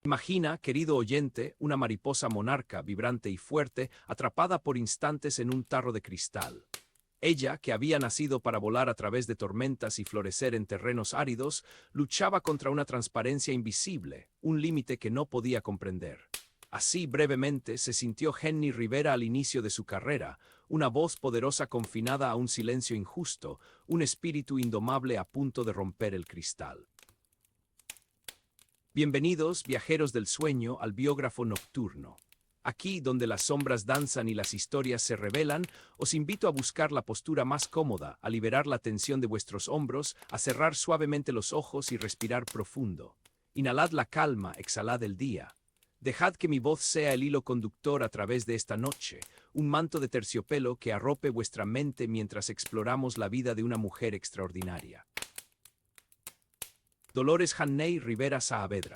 Imagina, querido oyente, una mariposa monarca, vibrante y fuerte, atrapada por instantes en un tarro de cristal. Ella, que había nacido para volar a través de tormentas y florecer en terrenos áridos, luchaba contra una transparencia invisible, un límite que no podía comprender. Así brevemente se sintió Henny Rivera al inicio de su carrera, una voz poderosa confinada a un silencio injusto, un espíritu indomable a punto de romper el cristal. Bienvenidos, viajeros del sueño, al biógrafo nocturno. Aquí, donde las sombras danzan y las historias se revelan, os invito a buscar la postura más cómoda, a liberar la tensión de vuestros hombros, a cerrar suavemente los ojos y respirar profundo. Inhalad la calma, exhalad el día. Dejad que mi voz sea el hilo conductor a través de esta noche, un manto de terciopelo que arrope vuestra mente mientras exploramos la vida de una mujer extraordinaria. Dolores Hannay Rivera Saavedra.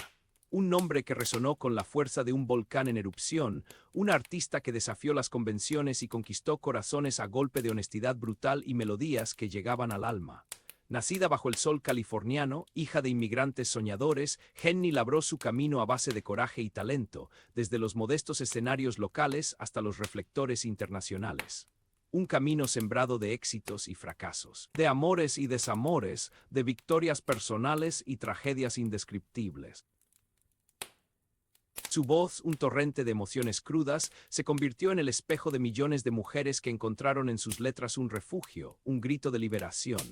Un nombre que resonó con la fuerza de un volcán en erupción, una artista que desafió las convenciones y conquistó corazones a golpe de honestidad brutal y melodías que llegaban al alma. Nacida bajo el sol californiano, hija de inmigrantes soñadores, Henny labró su camino a base de coraje y talento, desde los modestos escenarios locales hasta los reflectores internacionales. Un camino sembrado de éxitos y fracasos, de amores y desamores, de victorias personales y tragedias indescriptibles. Su voz, un torrente de emociones crudas, se convirtió en el espejo de millones de mujeres que encontraron en sus letras un refugio, un grito de liberación.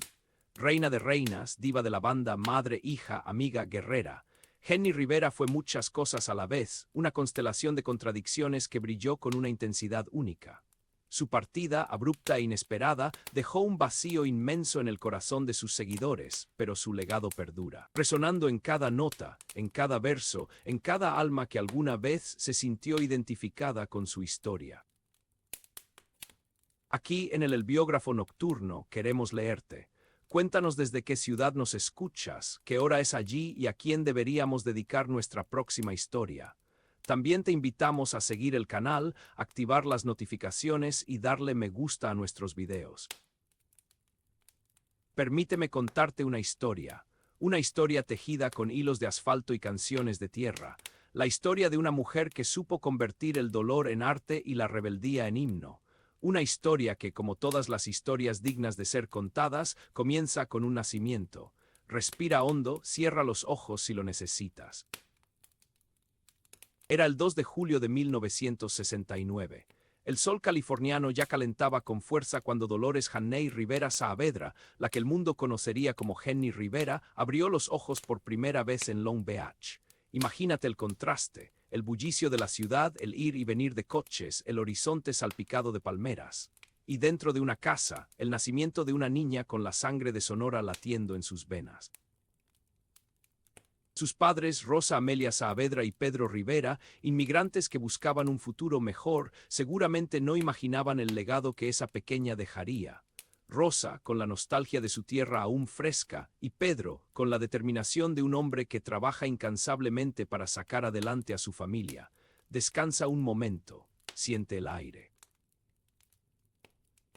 Reina de reinas, diva de la banda, madre, hija, amiga, guerrera. Henny Rivera fue muchas cosas a la vez, una constelación de contradicciones que brilló con una intensidad única. Su partida, abrupta e inesperada, dejó un vacío inmenso en el corazón de sus seguidores, pero su legado perdura, resonando en cada nota, en cada verso, en cada alma que alguna vez se sintió identificada con su historia. Aquí, en el Biógrafo Nocturno, queremos leerte. Cuéntanos desde qué ciudad nos escuchas, qué hora es allí y a quién deberíamos dedicar nuestra próxima historia. También te invitamos a seguir el canal, activar las notificaciones y darle me gusta a nuestros videos. Permíteme contarte una historia tejida con hilos de asfalto y canciones de tierra, la historia de una mujer que supo convertir el dolor en arte y la rebeldía en himno. Una historia que, como todas las historias dignas de ser contadas, comienza con un nacimiento. Respira hondo, cierra los ojos si lo necesitas. Era el 2 de julio de 1969. El sol californiano ya calentaba con fuerza cuando Dolores Hannay Rivera Saavedra, la que el mundo conocería como Henny Rivera, abrió los ojos por primera vez en Long Beach. Imagínate el contraste, el bullicio de la ciudad, el ir y venir de coches, el horizonte salpicado de palmeras. Y dentro de una casa, el nacimiento de una niña con la sangre de Sonora latiendo en sus venas. Sus padres, Rosa Amelia Saavedra y Pedro Rivera, inmigrantes que buscaban un futuro mejor, seguramente no imaginaban el legado que esa pequeña dejaría. Rosa, con la nostalgia de su tierra aún fresca, y Pedro, con la determinación de un hombre que trabaja incansablemente para sacar adelante a su familia. Descansa un momento, siente el aire.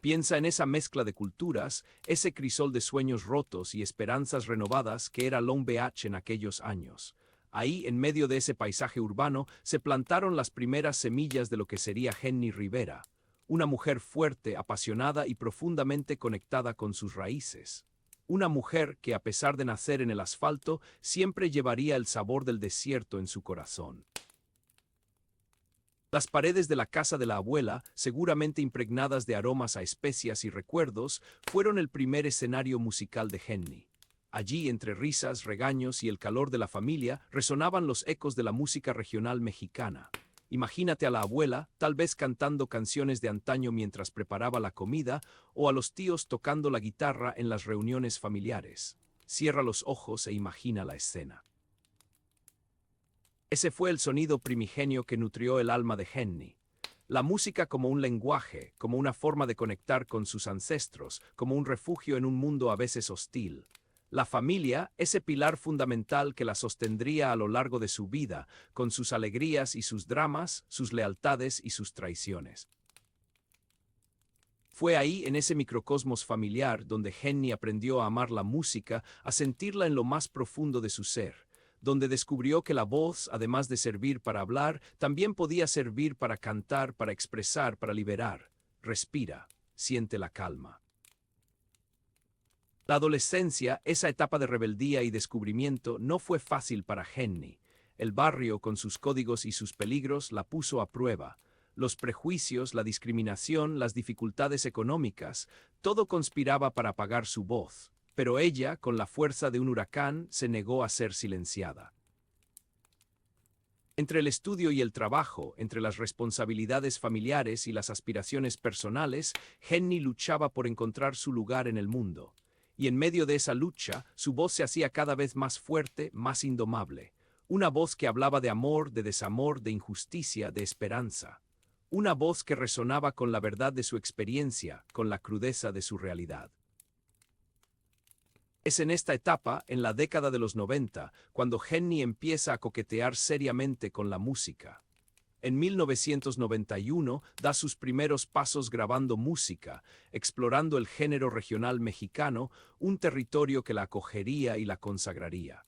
Piensa en esa mezcla de culturas, ese crisol de sueños rotos y esperanzas renovadas que era Long Beach en aquellos años. Ahí, en medio de ese paisaje urbano, se plantaron las primeras semillas de lo que sería Henny Rivera, una mujer fuerte, apasionada y profundamente conectada con sus raíces. Una mujer que, a pesar de nacer en el asfalto, siempre llevaría el sabor del desierto en su corazón. Las paredes de la casa de la abuela, seguramente impregnadas de aromas a especias y recuerdos, fueron el primer escenario musical de Henny. Allí, entre risas, regaños y el calor de la familia, resonaban los ecos de la música regional mexicana. Imagínate a la abuela, tal vez cantando canciones de antaño mientras preparaba la comida, o a los tíos tocando la guitarra en las reuniones familiares. Cierra los ojos e imagina la escena. Ese fue el sonido primigenio que nutrió el alma de Henny. La música como un lenguaje, como una forma de conectar con sus ancestros, como un refugio en un mundo a veces hostil. La familia, ese pilar fundamental que la sostendría a lo largo de su vida, con sus alegrías y sus dramas, sus lealtades y sus traiciones. Fue ahí, en ese microcosmos familiar, donde Henny aprendió a amar la música, a sentirla en lo más profundo de su ser, donde descubrió que la voz, además de servir para hablar, también podía servir para cantar, para expresar, para liberar. Respira, siente la calma. La adolescencia, esa etapa de rebeldía y descubrimiento, no fue fácil para Henny. El barrio, con sus códigos y sus peligros, la puso a prueba. Los prejuicios, la discriminación, las dificultades económicas, todo conspiraba para apagar su voz. Pero ella, con la fuerza de un huracán, se negó a ser silenciada. Entre el estudio y el trabajo, entre las responsabilidades familiares y las aspiraciones personales, Henny luchaba por encontrar su lugar en el mundo. Y en medio de esa lucha, su voz se hacía cada vez más fuerte, más indomable. Una voz que hablaba de amor, de desamor, de injusticia, de esperanza. Una voz que resonaba con la verdad de su experiencia, con la crudeza de su realidad. Es en esta etapa, en la década de los 90, cuando Henny empieza a coquetear seriamente con la música. En 1991 da sus primeros pasos grabando música, explorando el género regional mexicano, un territorio que la acogería y la consagraría.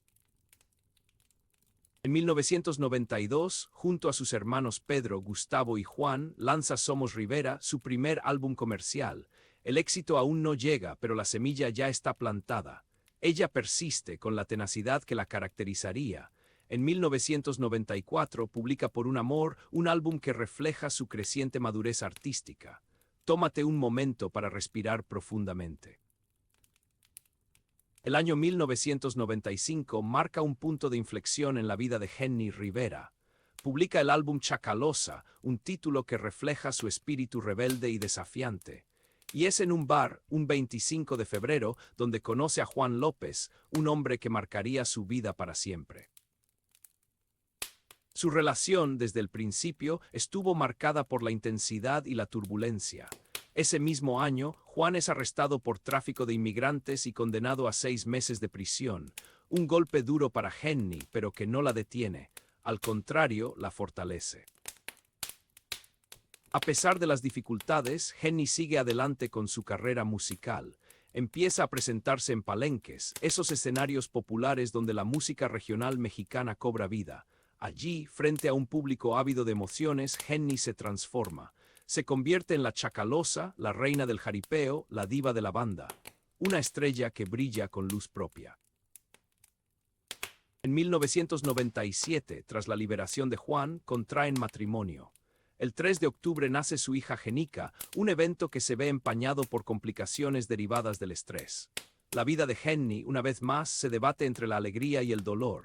En 1992, junto a sus hermanos Pedro, Gustavo y Juan, lanza Somos Rivera, su primer álbum comercial. El éxito aún no llega, pero la semilla ya está plantada. Ella persiste con la tenacidad que la caracterizaría. En 1994 publica Por un amor, un álbum que refleja su creciente madurez artística. Tómate un momento para respirar profundamente. El año 1995 marca un punto de inflexión en la vida de Henny Rivera. Publica el álbum Chacalosa, un título que refleja su espíritu rebelde y desafiante. Y es en un bar, un 25 de febrero, donde conoce a Juan López, un hombre que marcaría su vida para siempre. Su relación, desde el principio, estuvo marcada por la intensidad y la turbulencia. Ese mismo año, Juan es arrestado por tráfico de inmigrantes y condenado a 6 meses de prisión. Un golpe duro para Henny, pero que no la detiene. Al contrario, la fortalece. A pesar de las dificultades, Henny sigue adelante con su carrera musical. Empieza a presentarse en palenques, esos escenarios populares donde la música regional mexicana cobra vida. Allí, frente a un público ávido de emociones, Henny se transforma. Se convierte en la Chacalosa, la reina del jaripeo, la diva de la banda. Una estrella que brilla con luz propia. En 1997, tras la liberación de Juan, contraen matrimonio. El 3 de octubre nace su hija Jenica, un evento que se ve empañado por complicaciones derivadas del estrés. La vida de Henny, una vez más, se debate entre la alegría y el dolor.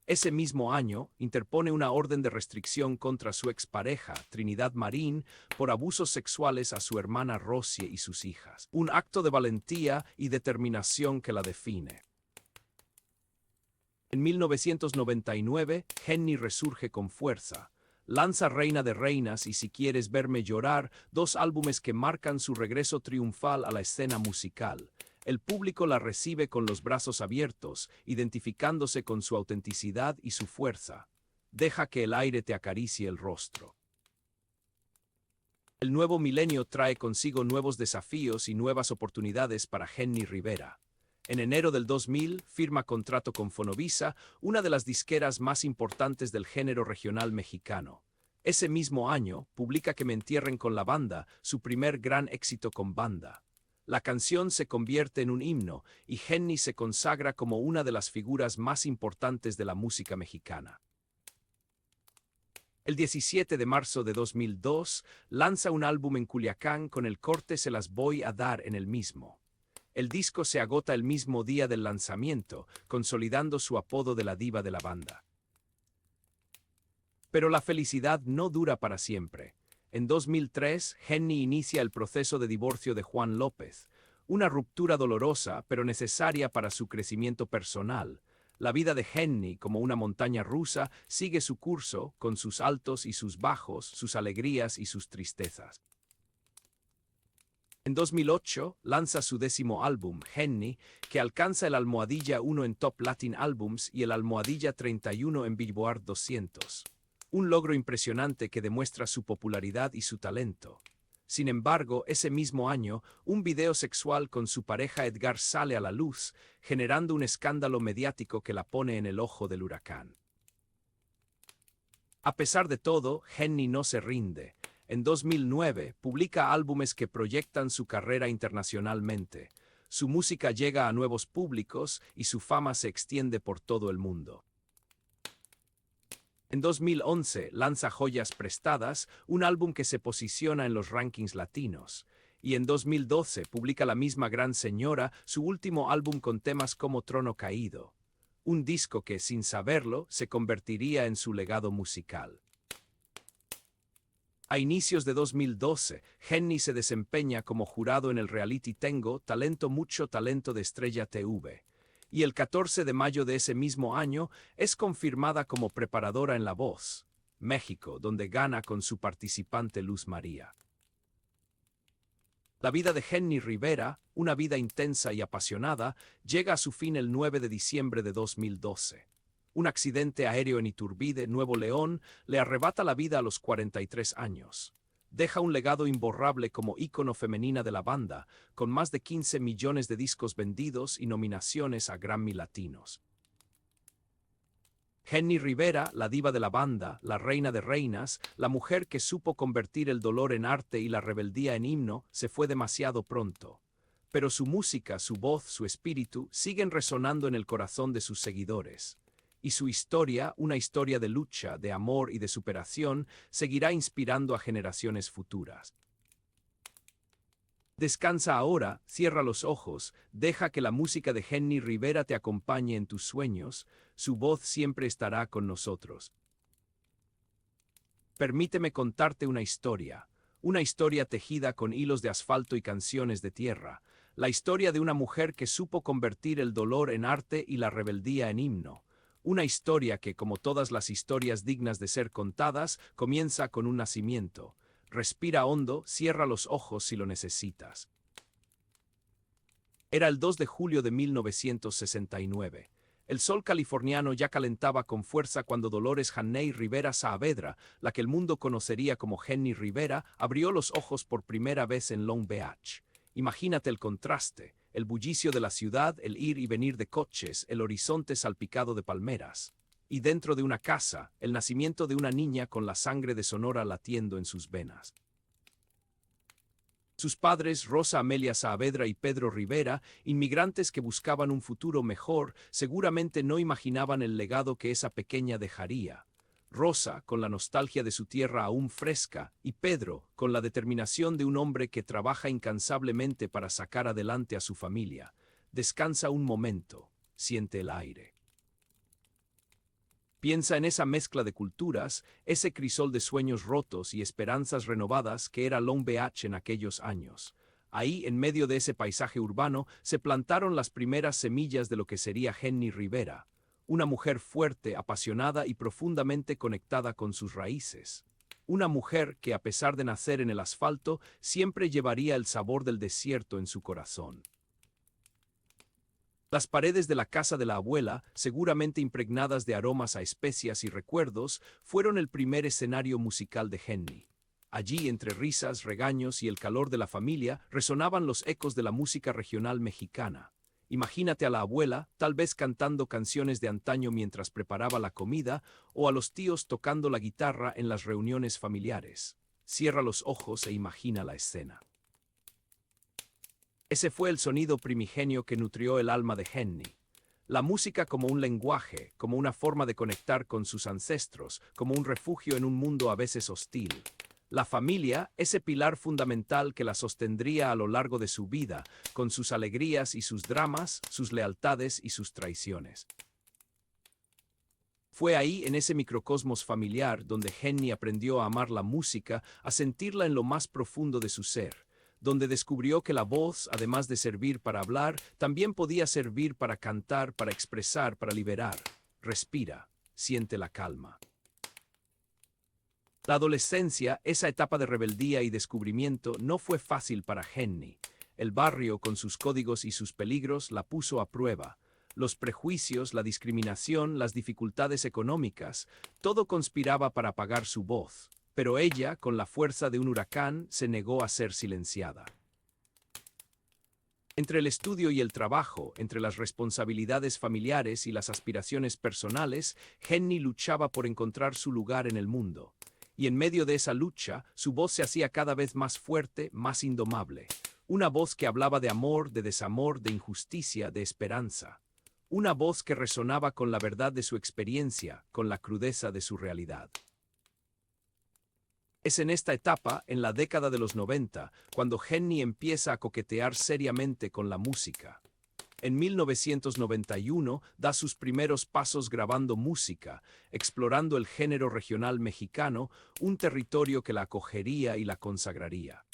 Ese mismo año, interpone una orden de restricción contra su expareja, Trinidad Marín, por abusos sexuales a su hermana Rosie y sus hijas. Un acto de valentía y determinación que la define. En 1999, Henny resurge con fuerza. Lanza Reina de Reinas y Si quieres verme llorar, 2 álbumes que marcan su regreso triunfal a la escena musical. El público la recibe con los brazos abiertos, identificándose con su autenticidad y su fuerza. Deja que el aire te acaricie el rostro. El nuevo milenio trae consigo nuevos desafíos y nuevas oportunidades para Henny Rivera. En enero del 2000 firma contrato con Fonovisa, una de las disqueras más importantes del género regional mexicano. Ese mismo año, publica Que me entierren con la banda, su primer gran éxito con banda. La canción se convierte en un himno y Henny se consagra como una de las figuras más importantes de la música mexicana. El 17 de marzo de 2002 lanza un álbum en Culiacán con el corte Se las voy a dar en el mismo. El disco se agota el mismo día del lanzamiento, consolidando su apodo de la diva de la banda. Pero la felicidad no dura para siempre. En 2003, Henny inicia el proceso de divorcio de Juan López, una ruptura dolorosa pero necesaria para su crecimiento personal. La vida de Henny, como una montaña rusa, sigue su curso, con sus altos y sus bajos, sus alegrías y sus tristezas. En 2008, lanza su 10º álbum, Henny, que alcanza el almohadilla 1 en Top Latin Albums y el almohadilla 31 en Billboard 200. Un logro impresionante que demuestra su popularidad y su talento. Sin embargo, ese mismo año, un video sexual con su pareja Edgar sale a la luz, generando un escándalo mediático que la pone en el ojo del huracán. A pesar de todo, Henny no se rinde. En 2009, publica álbumes que proyectan su carrera internacionalmente. Su música llega a nuevos públicos y su fama se extiende por todo el mundo. En 2011 lanza Joyas Prestadas, un álbum que se posiciona en los rankings latinos. Y en 2012 publica la misma gran señora su último álbum con temas como Trono Caído. Un disco que, sin saberlo, se convertiría en su legado musical. A inicios de 2012, Henny se desempeña como jurado en el reality Tengo Talento Mucho Talento de Estrella TV. Y el 14 de mayo de ese mismo año es confirmada como preparadora en La Voz, México, donde gana con su participante Luz María. La vida de Henny Rivera, una vida intensa y apasionada, llega a su fin el 9 de diciembre de 2012. Un accidente aéreo en Iturbide, Nuevo León, le arrebata la vida a los 43 años. Deja un legado imborrable como ícono femenina de la banda, con más de 15 millones de discos vendidos y nominaciones a Grammy Latinos. Henny Rivera, la diva de la banda, la reina de reinas, la mujer que supo convertir el dolor en arte y la rebeldía en himno, se fue demasiado pronto. Pero su música, su voz, su espíritu, siguen resonando en el corazón de sus seguidores. Y su historia, una historia de lucha, de amor y de superación, seguirá inspirando a generaciones futuras. Descansa ahora, cierra los ojos, deja que la música de Henny Rivera te acompañe en tus sueños, su voz siempre estará con nosotros. Permíteme contarte una historia tejida con hilos de asfalto y canciones de tierra, la historia de una mujer que supo convertir el dolor en arte y la rebeldía en himno. Una historia que, como todas las historias dignas de ser contadas, comienza con un nacimiento. Respira hondo, cierra los ojos si lo necesitas. Era el 2 de julio de 1969. El sol californiano ya calentaba con fuerza cuando Dolores Haney Rivera Saavedra, la que el mundo conocería como Henny Rivera, abrió los ojos por primera vez en Long Beach. Imagínate el contraste. El bullicio de la ciudad, el ir y venir de coches, el horizonte salpicado de palmeras. Y dentro de una casa, el nacimiento de una niña con la sangre de Sonora latiendo en sus venas. Sus padres, Rosa Amelia Saavedra y Pedro Rivera, inmigrantes que buscaban un futuro mejor, seguramente no imaginaban el legado que esa pequeña dejaría. Rosa, con la nostalgia de su tierra aún fresca, y Pedro, con la determinación de un hombre que trabaja incansablemente para sacar adelante a su familia. Descansa un momento, siente el aire. Piensa en esa mezcla de culturas, ese crisol de sueños rotos y esperanzas renovadas que era Long Beach en aquellos años. Ahí, en medio de ese paisaje urbano, se plantaron las primeras semillas de lo que sería Henny Rivera. Una mujer fuerte, apasionada y profundamente conectada con sus raíces. Una mujer que, a pesar de nacer en el asfalto, siempre llevaría el sabor del desierto en su corazón. Las paredes de la casa de la abuela, seguramente impregnadas de aromas a especias y recuerdos, fueron el primer escenario musical de Henny. Allí, entre risas, regaños y el calor de la familia, resonaban los ecos de la música regional mexicana. Imagínate a la abuela, tal vez cantando canciones de antaño mientras preparaba la comida, o a los tíos tocando la guitarra en las reuniones familiares. Cierra los ojos e imagina la escena. Ese fue el sonido primigenio que nutrió el alma de Henny. La música como un lenguaje, como una forma de conectar con sus ancestros, como un refugio en un mundo a veces hostil. La familia, ese pilar fundamental que la sostendría a lo largo de su vida, con sus alegrías y sus dramas, sus lealtades y sus traiciones. Fue ahí, en ese microcosmos familiar, donde Henny aprendió a amar la música, a sentirla en lo más profundo de su ser, donde descubrió que la voz, además de servir para hablar, también podía servir para cantar, para expresar, para liberar. Respira, siente la calma. La adolescencia, esa etapa de rebeldía y descubrimiento, no fue fácil para Henny. El barrio, con sus códigos y sus peligros, la puso a prueba. Los prejuicios, la discriminación, las dificultades económicas, todo conspiraba para apagar su voz. pero ella, con la fuerza de un huracán, se negó a ser silenciada. Entre el estudio y el trabajo, entre las responsabilidades familiares y las aspiraciones personales, Henny luchaba por encontrar su lugar en el mundo. Y en medio de esa lucha, su voz se hacía cada vez más fuerte, más indomable. Una voz que hablaba de amor, de desamor, de injusticia, de esperanza. Una voz que resonaba con la verdad de su experiencia, con la crudeza de su realidad. Es en esta etapa, en la década de los 90, cuando Henny empieza a coquetear seriamente con la música. En 1991 da sus primeros pasos grabando música, explorando el género regional mexicano, un territorio que la acogería y la consagraría.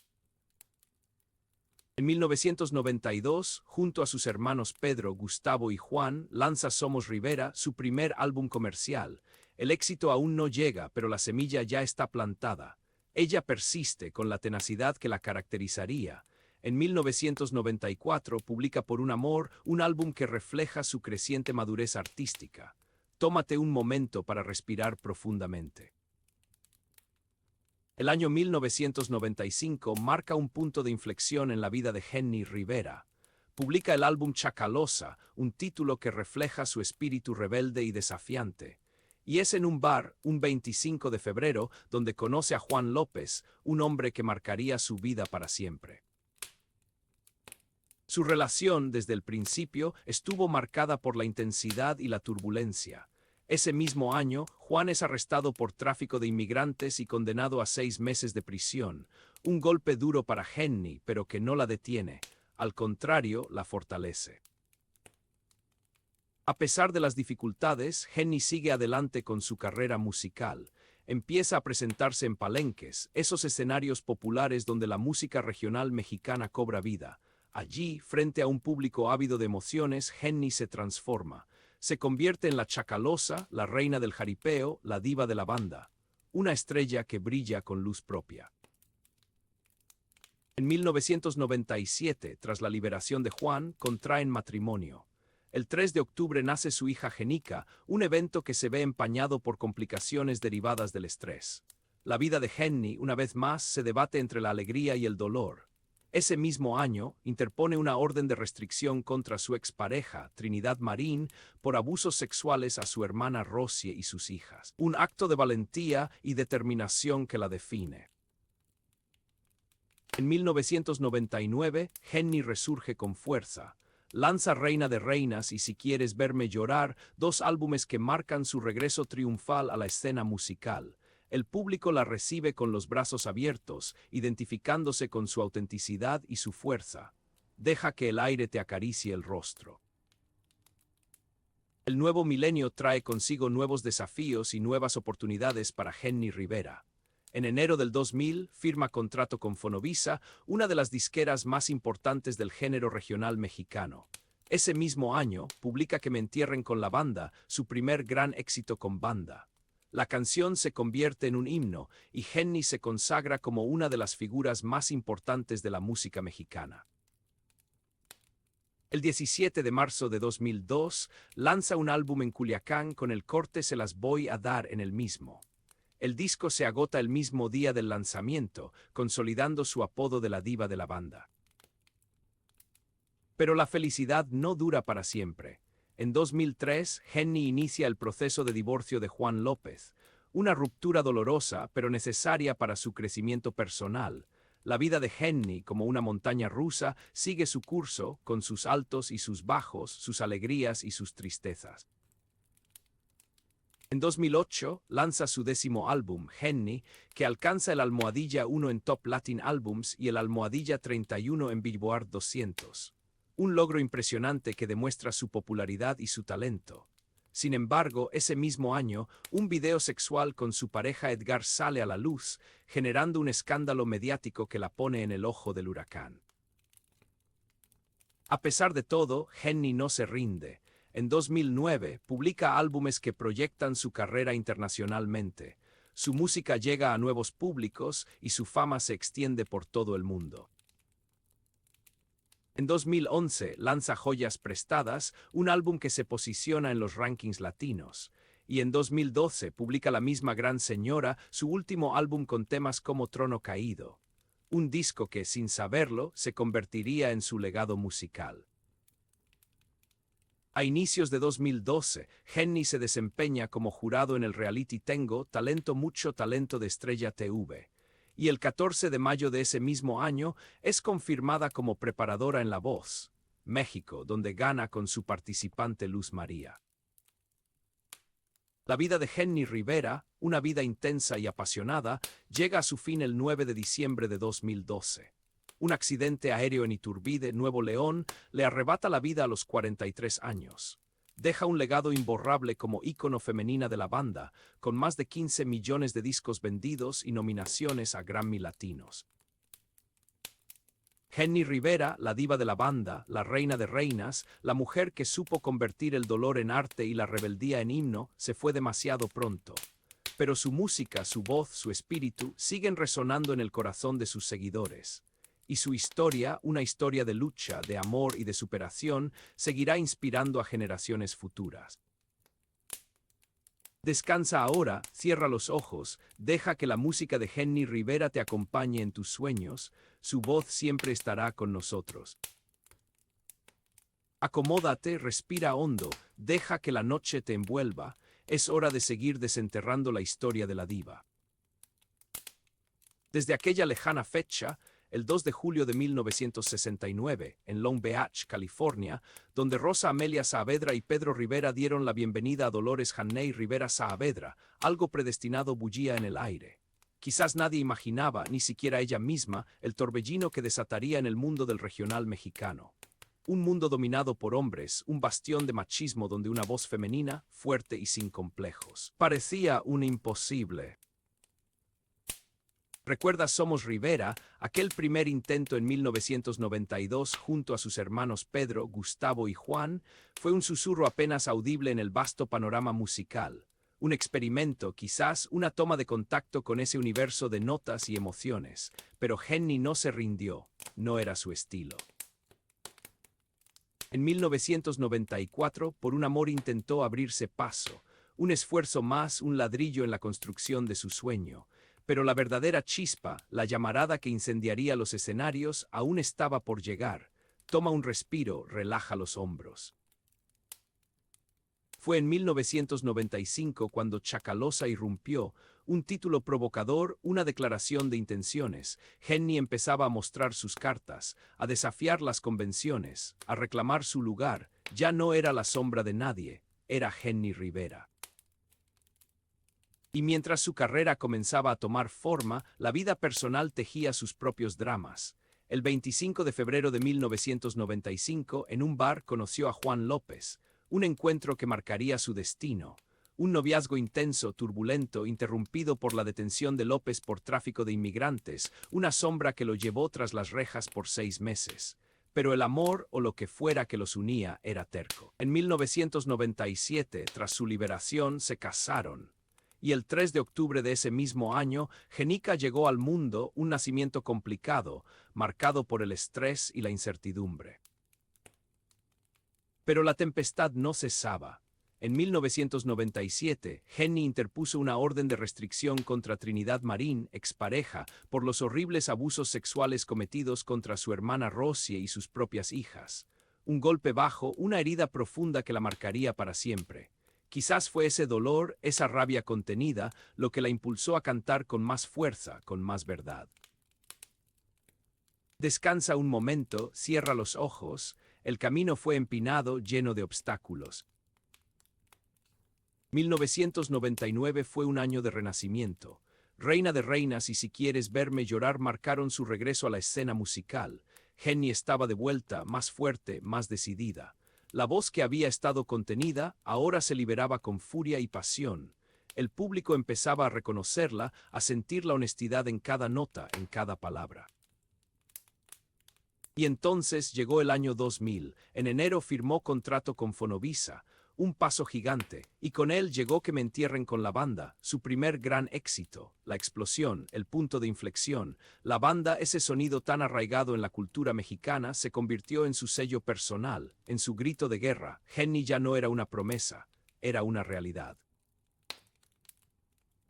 En 1992, junto a sus hermanos Pedro, Gustavo y Juan, lanza Somos Rivera, su primer álbum comercial. El éxito aún no llega, pero la semilla ya está plantada. Ella persiste con la tenacidad que la caracterizaría. En 1994 publica Por un amor, un álbum que refleja su creciente madurez artística. Tómate un momento para respirar profundamente. El año 1995 marca un punto de inflexión en la vida de Henny Rivera. Publica el álbum Chacalosa, un título que refleja su espíritu rebelde y desafiante. Y es en un bar, un 25 de febrero, donde conoce a Juan López, un hombre que marcaría su vida para siempre. Su relación, desde el principio, estuvo marcada por la intensidad y la turbulencia. Ese mismo año, Juan es arrestado por tráfico de inmigrantes y condenado a 6 meses de prisión. Un golpe duro para Henny, pero que no la detiene. Al contrario, la fortalece. A pesar de las dificultades, Henny sigue adelante con su carrera musical. Empieza a presentarse en palenques, esos escenarios populares donde la música regional mexicana cobra vida. Allí, frente a un público ávido de emociones, Henny se transforma. Se convierte en la Chacalosa, la reina del jaripeo, la diva de la banda. Una estrella que brilla con luz propia. En 1997, tras la liberación de Juan, contraen matrimonio. El 3 de octubre nace su hija Jenica, un evento que se ve empañado por complicaciones derivadas del estrés. La vida de Henny, una vez más, se debate entre la alegría y el dolor. Ese mismo año, interpone una orden de restricción contra su expareja, Trinidad Marín, por abusos sexuales a su hermana Rosie y sus hijas. Un acto de valentía y determinación que la define. En 1999, Henny resurge con fuerza. Lanza Reina de Reinas y Si quieres verme llorar, 2 álbumes que marcan su regreso triunfal a la escena musical. El público la recibe con los brazos abiertos, identificándose con su autenticidad y su fuerza. Deja que el aire te acaricie el rostro. El nuevo milenio trae consigo nuevos desafíos y nuevas oportunidades para Henny Rivera. En enero del 2000 firma contrato con Fonovisa, una de las disqueras más importantes del género regional mexicano. Ese mismo año, publica Que me entierren con la banda, su primer gran éxito con banda. La canción se convierte en un himno y Henny se consagra como una de las figuras más importantes de la música mexicana. El 17 de marzo de 2002, lanza un álbum en Culiacán con el corte Se las voy a dar en el mismo. El disco se agota el mismo día del lanzamiento, consolidando su apodo de la diva de la banda. Pero la felicidad no dura para siempre. En 2003, Henny inicia el proceso de divorcio de Juan López, una ruptura dolorosa pero necesaria para su crecimiento personal. La vida de Henny, como una montaña rusa, sigue su curso, con sus altos y sus bajos, sus alegrías y sus tristezas. En 2008, lanza su 10º álbum, Henny, que alcanza el almohadilla 1 en Top Latin Albums y el almohadilla 31 en Billboard 200. Un logro impresionante que demuestra su popularidad y su talento. Sin embargo, ese mismo año, un video sexual con su pareja Edgar sale a la luz, generando un escándalo mediático que la pone en el ojo del huracán. A pesar de todo, Henny no se rinde. En 2009, publica álbumes que proyectan su carrera internacionalmente. Su música llega a nuevos públicos y su fama se extiende por todo el mundo. En 2011, lanza Joyas Prestadas, un álbum que se posiciona en los rankings latinos. y en 2012 publica la misma gran señora su último álbum con temas como Trono Caído, un disco que, sin saberlo, se convertiría en su legado musical. A inicios de 2012, Henny se desempeña como jurado en el reality Tengo Talento Mucho Talento de Estrella TV, y el 14 de mayo de ese mismo año es confirmada como preparadora en La Voz, México, donde gana con su participante Luz María. La vida de Henny Rivera, una vida intensa y apasionada, llega a su fin el 9 de diciembre de 2012. Un accidente aéreo en Iturbide, Nuevo León, le arrebata la vida a los 43 años. Deja un legado imborrable como ícono femenina de la banda, con más de 15 millones de discos vendidos y nominaciones a Grammy Latinos. Henny Rivera, la diva de la banda, la reina de reinas, la mujer que supo convertir el dolor en arte y la rebeldía en himno, se fue demasiado pronto. Pero su música, su voz, su espíritu, siguen resonando en el corazón de sus seguidores. Y su historia, una historia de lucha, de amor y de superación, seguirá inspirando a generaciones futuras. Descansa ahora, cierra los ojos, deja que la música de Henny Rivera te acompañe en tus sueños, su voz siempre estará con nosotros. Acomódate, respira hondo, deja que la noche te envuelva, es hora de seguir desenterrando la historia de la diva. Desde aquella lejana fecha, el 2 de julio de 1969, en Long Beach, California, donde Rosa Amelia Saavedra y Pedro Rivera dieron la bienvenida a Dolores Hannay Rivera Saavedra, algo predestinado bullía en el aire. Quizás nadie imaginaba, ni siquiera ella misma, el torbellino que desataría en el mundo del regional mexicano. Un mundo dominado por hombres, un bastión de machismo donde una voz femenina, fuerte y sin complejos, parecía un imposible. ¿Recuerdas Somos Rivera, aquel primer intento en 1992 junto a sus hermanos Pedro, Gustavo y Juan? Fue un susurro apenas audible en el vasto panorama musical. Un experimento, quizás una toma de contacto con ese universo de notas y emociones. Pero Henny no se rindió, no era su estilo. En 1994, Por un amor intentó abrirse paso. Un esfuerzo más, un ladrillo en la construcción de su sueño. Pero la verdadera chispa, la llamarada que incendiaría los escenarios, aún estaba por llegar. Toma un respiro, relaja los hombros. Fue en 1995 cuando Chacalosa irrumpió, un título provocador, una declaración de intenciones. Henny empezaba a mostrar sus cartas, a desafiar las convenciones, a reclamar su lugar. Ya no era la sombra de nadie, era Henny Rivera. Y mientras su carrera comenzaba a tomar forma, la vida personal tejía sus propios dramas. El 25 de febrero de 1995, en un bar, conoció a Juan López, un encuentro que marcaría su destino. Un noviazgo intenso, turbulento, interrumpido por la detención de López por tráfico de inmigrantes, una sombra que lo llevó tras las rejas por 6 meses. Pero el amor, o lo que fuera que los unía, era terco. En 1997, tras su liberación, se casaron. Y el 3 de octubre de ese mismo año, Jenica llegó al mundo, un nacimiento complicado, marcado por el estrés y la incertidumbre. Pero la tempestad no cesaba. En 1997, Henny interpuso una orden de restricción contra Trinidad Marín, expareja, por los horribles abusos sexuales cometidos contra su hermana Rosie y sus propias hijas. Un golpe bajo, una herida profunda que la marcaría para siempre. Quizás fue ese dolor, esa rabia contenida, lo que la impulsó a cantar con más fuerza, con más verdad. Descansa un momento, cierra los ojos, el camino fue empinado, lleno de obstáculos. 1999 fue un año de renacimiento. Reina de reinas y Si quieres verme llorar marcaron su regreso a la escena musical. Henny estaba de vuelta, más fuerte, más decidida. La voz que había estado contenida ahora se liberaba con furia y pasión. El público empezaba a reconocerla, a sentir la honestidad en cada nota, en cada palabra. Y entonces llegó el año 2000. En enero firmó contrato con Fonovisa, un paso gigante, y con él llegó Que me entierren con la banda, su primer gran éxito, la explosión, el punto de inflexión. La banda, ese sonido tan arraigado en la cultura mexicana, se convirtió en su sello personal, en su grito de guerra. Henny ya no era una promesa, era una realidad.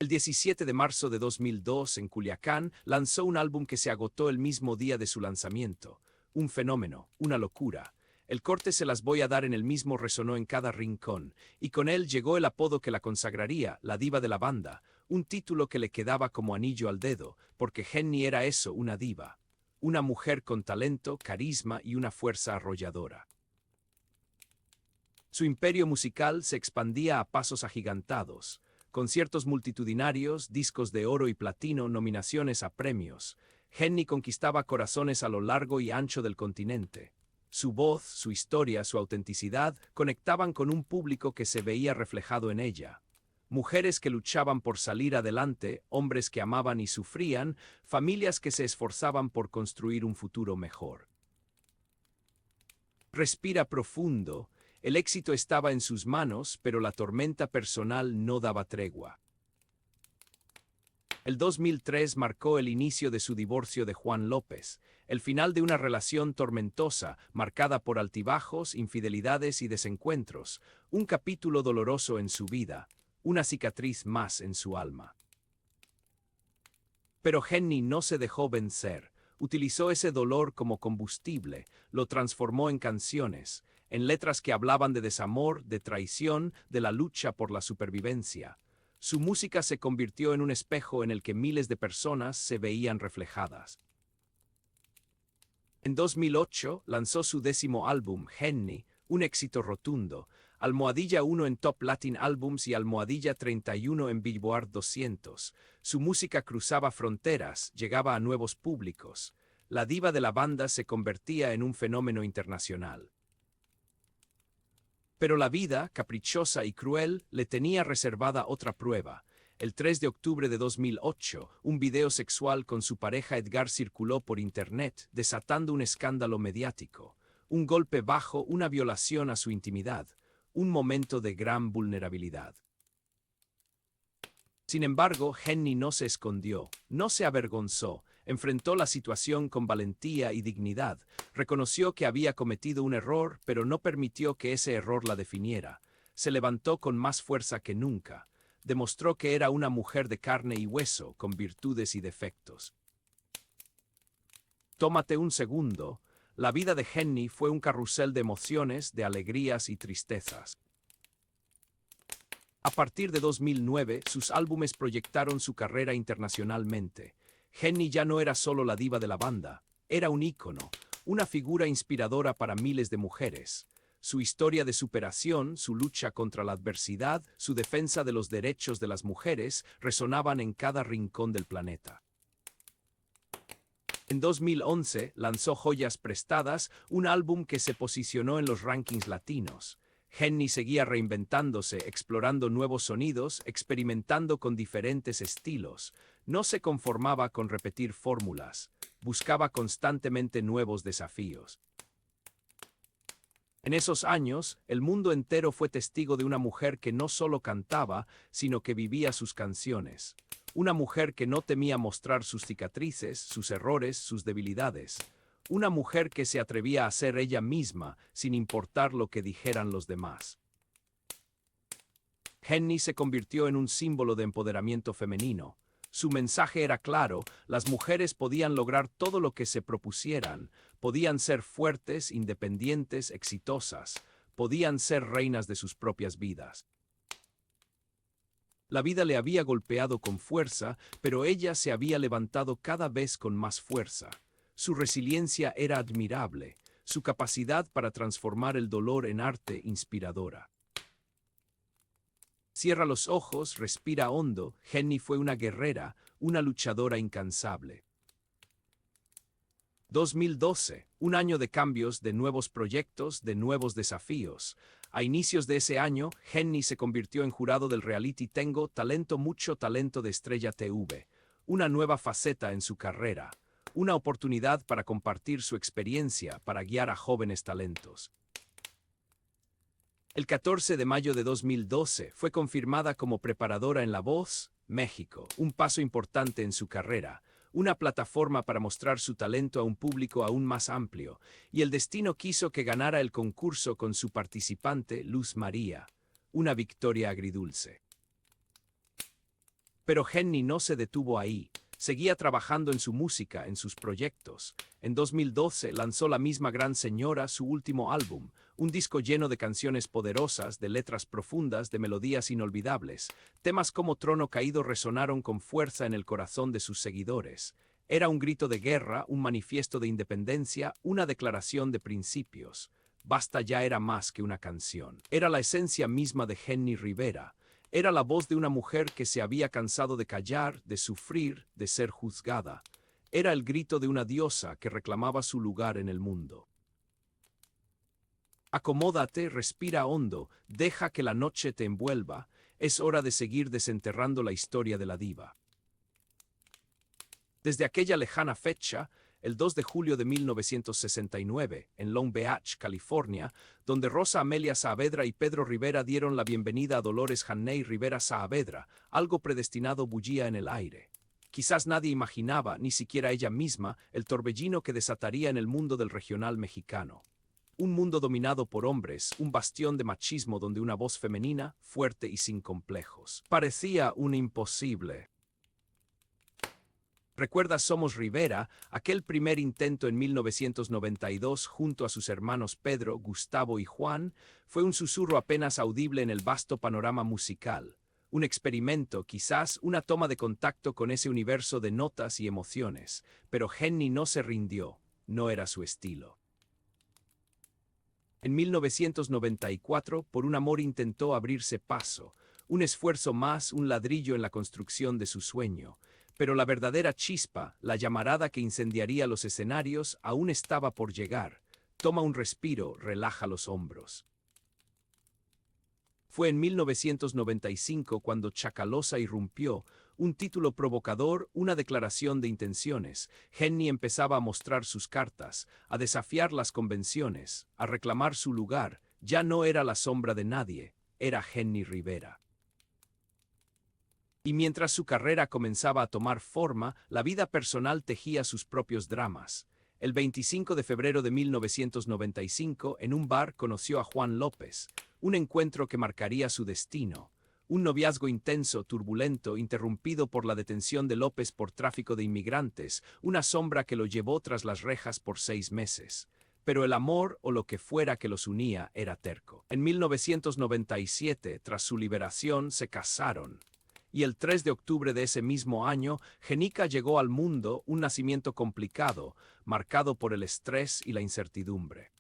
El 17 de marzo de 2002, en Culiacán, lanzó un álbum que se agotó el mismo día de su lanzamiento. Un fenómeno, una locura. El corte Se las voy a dar en el mismo resonó en cada rincón, y con él llegó el apodo que la consagraría, la diva de la banda, un título que le quedaba como anillo al dedo, porque Henny era eso, una diva. Una mujer con talento, carisma y una fuerza arrolladora. Su imperio musical se expandía a pasos agigantados. Conciertos multitudinarios, discos de oro y platino, nominaciones a premios. Henny conquistaba corazones a lo largo y ancho del continente. Su voz, su historia, su autenticidad conectaban con un público que se veía reflejado en ella. Mujeres que luchaban por salir adelante, hombres que amaban y sufrían, familias que se esforzaban por construir un futuro mejor. Respira profundo. El éxito estaba en sus manos, pero la tormenta personal no daba tregua. El 2003 marcó el inicio de su divorcio de Juan López, el final de una relación tormentosa, marcada por altibajos, infidelidades y desencuentros, un capítulo doloroso en su vida, una cicatriz más en su alma. Pero Henny no se dejó vencer, utilizó ese dolor como combustible, lo transformó en canciones, en letras que hablaban de desamor, de traición, de la lucha por la supervivencia. Su música se convirtió en un espejo en el que miles de personas se veían reflejadas. En 2008 lanzó su 10º álbum, Henny, un éxito rotundo, almohadilla 1 en Top Latin Albums y almohadilla 31 en Billboard 200. Su música cruzaba fronteras, llegaba a nuevos públicos. La diva de la banda se convertía en un fenómeno internacional. Pero la vida, caprichosa y cruel, le tenía reservada otra prueba. El 3 de octubre de 2008, un video sexual con su pareja Edgar circuló por internet, desatando un escándalo mediático. Un golpe bajo, una violación a su intimidad, un momento de gran vulnerabilidad. Sin embargo, Henny no se escondió, no se avergonzó, enfrentó la situación con valentía y dignidad, reconoció que había cometido un error, pero no permitió que ese error la definiera. Se levantó con más fuerza que nunca, demostró que era una mujer de carne y hueso, con virtudes y defectos. Tómate un segundo. La vida de Henny fue un carrusel de emociones, de alegrías y tristezas. A partir de 2009, sus álbumes proyectaron su carrera internacionalmente. Henny ya no era solo la diva de la banda, era un ícono, una figura inspiradora para miles de mujeres. Su historia de superación, su lucha contra la adversidad, su defensa de los derechos de las mujeres resonaban en cada rincón del planeta. En 2011 lanzó Joyas Prestadas, un álbum que se posicionó en los rankings latinos. Henny seguía reinventándose, explorando nuevos sonidos, experimentando con diferentes estilos. No se conformaba con repetir fórmulas, buscaba constantemente nuevos desafíos. En esos años, el mundo entero fue testigo de una mujer que no solo cantaba, sino que vivía sus canciones. Una mujer que no temía mostrar sus cicatrices, sus errores, sus debilidades. Una mujer que se atrevía a ser ella misma, sin importar lo que dijeran los demás. Henny se convirtió en un símbolo de empoderamiento femenino. Su mensaje era claro: las mujeres podían lograr todo lo que se propusieran, podían ser fuertes, independientes, exitosas, podían ser reinas de sus propias vidas. La vida le había golpeado con fuerza, pero ella se había levantado cada vez con más fuerza. Su resiliencia era admirable, su capacidad para transformar el dolor en arte inspiradora. Cierra los ojos, respira hondo. Henny fue una guerrera, una luchadora incansable. 2012, un año de cambios, de nuevos proyectos, de nuevos desafíos. A inicios de ese año, Henny se convirtió en jurado del reality Tengo Talento, Mucho Talento de Estrella TV, una nueva faceta en su carrera, una oportunidad para compartir su experiencia, para guiar a jóvenes talentos. El 14 de mayo de 2012 fue confirmada como preparadora en La Voz, México, un paso importante en su carrera, una plataforma para mostrar su talento a un público aún más amplio, y el destino quiso que ganara el concurso con su participante Luz María, una victoria agridulce. Pero Henny no se detuvo ahí. Seguía trabajando en su música, en sus proyectos. En 2012 lanzó La misma gran señora, su último álbum, un disco lleno de canciones poderosas, de letras profundas, de melodías inolvidables. Temas como Trono Caído resonaron con fuerza en el corazón de sus seguidores. Era un grito de guerra, un manifiesto de independencia, una declaración de principios. Basta ya era más que una canción. Era la esencia misma de Henny Rivera. Era la voz de una mujer que se había cansado de callar, de sufrir, de ser juzgada. Era el grito de una diosa que reclamaba su lugar en el mundo. Acomódate, respira hondo, deja que la noche te envuelva. Es hora de seguir desenterrando la historia de la diva. Desde aquella lejana fecha, el 2 de julio de 1969, en Long Beach, California, donde Rosa Amelia Saavedra y Pedro Rivera dieron la bienvenida a Dolores Hannay Rivera Saavedra, algo predestinado bullía en el aire. Quizás nadie imaginaba, ni siquiera ella misma, el torbellino que desataría en el mundo del regional mexicano. Un mundo dominado por hombres, un bastión de machismo donde una voz femenina, fuerte y sin complejos, parecía un imposible. ¿Recuerdas Somos Rivera, aquel primer intento en 1992 junto a sus hermanos Pedro, Gustavo y Juan? Fue un susurro apenas audible en el vasto panorama musical. Un experimento, quizás una toma de contacto con ese universo de notas y emociones. Pero Henny no se rindió, no era su estilo. En 1994, Por un amor intentó abrirse paso. Un esfuerzo más, un ladrillo en la construcción de su sueño. Pero la verdadera chispa, la llamarada que incendiaría los escenarios, aún estaba por llegar. Toma un respiro, relaja los hombros. Fue en 1995 cuando Chacalosa irrumpió, un título provocador, una declaración de intenciones. Henny empezaba a mostrar sus cartas, a desafiar las convenciones, a reclamar su lugar. Ya no era la sombra de nadie, era Henny Rivera. Y mientras su carrera comenzaba a tomar forma, la vida personal tejía sus propios dramas. El 25 de febrero de 1995, en un bar, conoció a Juan López, un encuentro que marcaría su destino. Un noviazgo intenso, turbulento, interrumpido por la detención de López por tráfico de inmigrantes, una sombra que lo llevó tras las rejas por 6 meses. Pero el amor, o lo que fuera que los unía, era terco. En 1997, tras su liberación, se casaron. Y el 3 de octubre de ese mismo año, Jenica llegó al mundo, un nacimiento complicado, marcado por el estrés y la incertidumbre.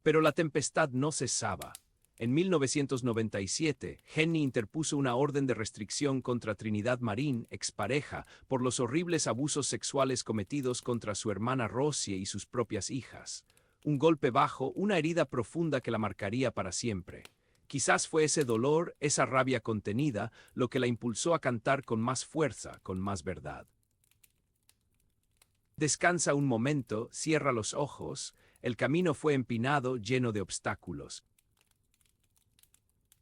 Pero la tempestad no cesaba. En 1997, Henny interpuso una orden de restricción contra Trinidad Marín, expareja, por los horribles abusos sexuales cometidos contra su hermana Rosie y sus propias hijas. Un golpe bajo, una herida profunda que la marcaría para siempre. Quizás fue ese dolor, esa rabia contenida, lo que la impulsó a cantar con más fuerza, con más verdad. Descansa un momento, cierra los ojos, el camino fue empinado, lleno de obstáculos.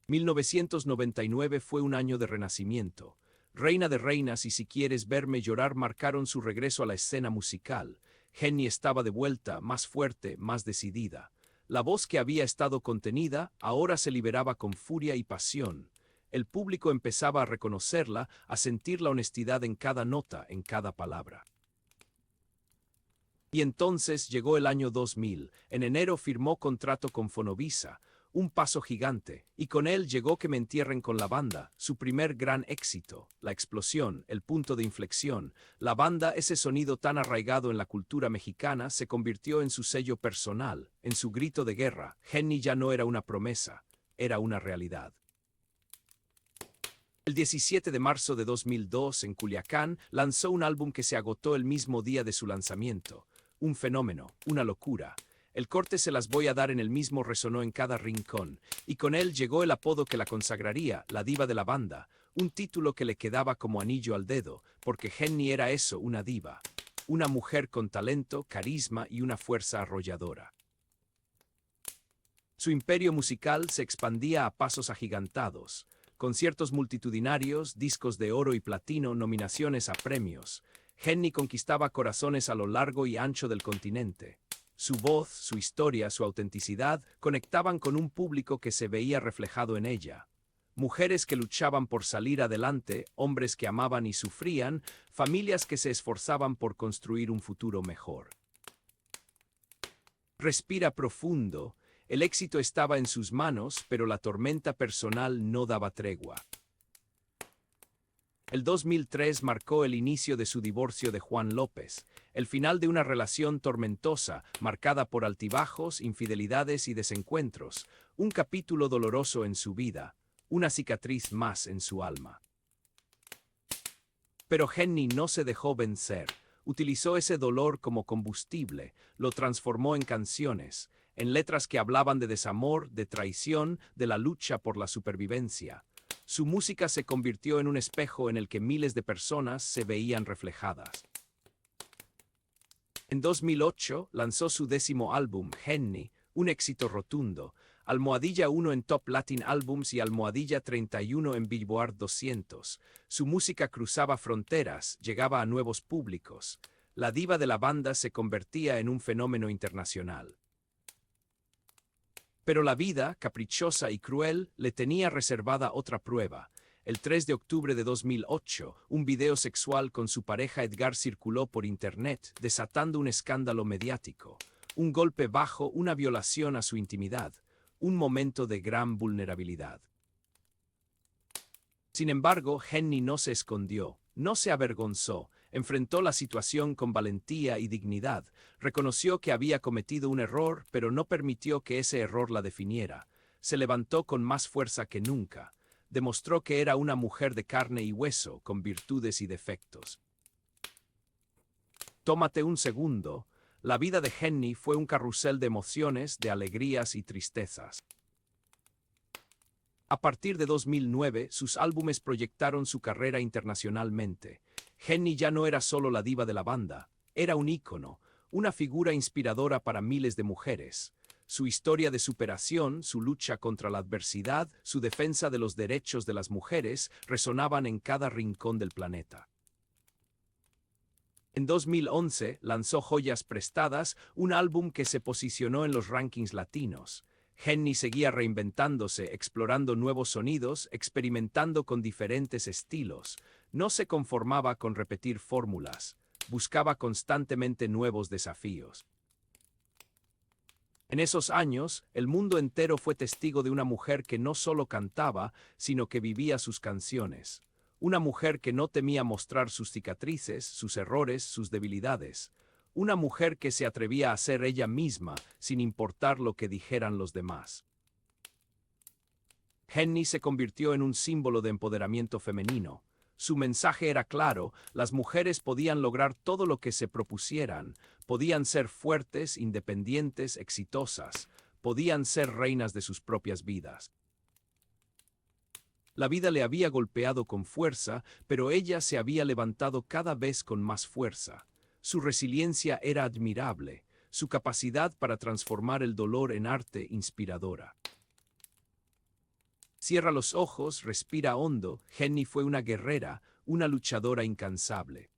1999 fue un año de renacimiento. Reina de reinas y Si quieres verme llorar marcaron su regreso a la escena musical. Henny estaba de vuelta, más fuerte, más decidida. La voz que había estado contenida ahora se liberaba con furia y pasión. El público empezaba a reconocerla, a sentir la honestidad en cada nota, en cada palabra. Y entonces llegó el año 2000. En enero firmó contrato con Fonovisa, un paso gigante, y con él llegó Que me entierren con la banda, su primer gran éxito, la explosión, el punto de inflexión. La banda, ese sonido tan arraigado en la cultura mexicana, se convirtió en su sello personal, en su grito de guerra. Henny ya no era una promesa, era una realidad. El 17 de marzo de 2002, en Culiacán, lanzó un álbum que se agotó el mismo día de su lanzamiento. Un fenómeno, una locura. El corte Se las voy a dar en el mismo resonó en cada rincón, y con él llegó el apodo que la consagraría, la diva de la banda, un título que le quedaba como anillo al dedo, porque Henny era eso, una diva, una mujer con talento, carisma y una fuerza arrolladora. Su imperio musical se expandía a pasos agigantados, conciertos multitudinarios, discos de oro y platino, nominaciones a premios. Henny conquistaba corazones a lo largo y ancho del continente. Su voz, su historia, su autenticidad conectaban con un público que se veía reflejado en ella. Mujeres que luchaban por salir adelante, hombres que amaban y sufrían, familias que se esforzaban por construir un futuro mejor. Respira profundo. El éxito estaba en sus manos, pero la tormenta personal no daba tregua. El 2003 marcó el inicio de su divorcio de Juan López, el final de una relación tormentosa, marcada por altibajos, infidelidades y desencuentros, un capítulo doloroso en su vida, una cicatriz más en su alma. Pero Henny no se dejó vencer. Utilizó ese dolor como combustible, lo transformó en canciones, en letras que hablaban de desamor, de traición, de la lucha por la supervivencia. Su música se convirtió en un espejo en el que miles de personas se veían reflejadas. En 2008 lanzó su 10º álbum, Henny, un éxito rotundo, almohadilla 1 en Top Latin Albums y almohadilla 31 en Billboard 200. Su música cruzaba fronteras, llegaba a nuevos públicos. La diva de la banda se convertía en un fenómeno internacional. Pero la vida, caprichosa y cruel, le tenía reservada otra prueba. El 3 de octubre de 2008, un video sexual con su pareja Edgar circuló por internet, desatando un escándalo mediático. Un golpe bajo, una violación a su intimidad, un momento de gran vulnerabilidad. Sin embargo, Henny no se escondió, no se avergonzó, enfrentó la situación con valentía y dignidad, reconoció que había cometido un error, pero no permitió que ese error la definiera. Se levantó con más fuerza que nunca. Demostró que era una mujer de carne y hueso, con virtudes y defectos. Tómate un segundo. La vida de Henny fue un carrusel de emociones, de alegrías y tristezas. A partir de 2009, sus álbumes proyectaron su carrera internacionalmente. Henny ya no era solo la diva de la banda, era un ícono, una figura inspiradora para miles de mujeres. Su historia de superación, su lucha contra la adversidad, su defensa de los derechos de las mujeres resonaban en cada rincón del planeta. En 2011 lanzó Joyas Prestadas, un álbum que se posicionó en los rankings latinos. Henny seguía reinventándose, explorando nuevos sonidos, experimentando con diferentes estilos. No se conformaba con repetir fórmulas, buscaba constantemente nuevos desafíos. En esos años, el mundo entero fue testigo de una mujer que no solo cantaba, sino que vivía sus canciones. Una mujer que no temía mostrar sus cicatrices, sus errores, sus debilidades. Una mujer que se atrevía a ser ella misma, sin importar lo que dijeran los demás. Henny se convirtió en un símbolo de empoderamiento femenino. Su mensaje era claro: las mujeres podían lograr todo lo que se propusieran, podían ser fuertes, independientes, exitosas, podían ser reinas de sus propias vidas. La vida le había golpeado con fuerza, pero ella se había levantado cada vez con más fuerza. Su resiliencia era admirable, su capacidad para transformar el dolor en arte inspiradora. Cierra los ojos, respira hondo. Henny fue una guerrera, una luchadora incansable.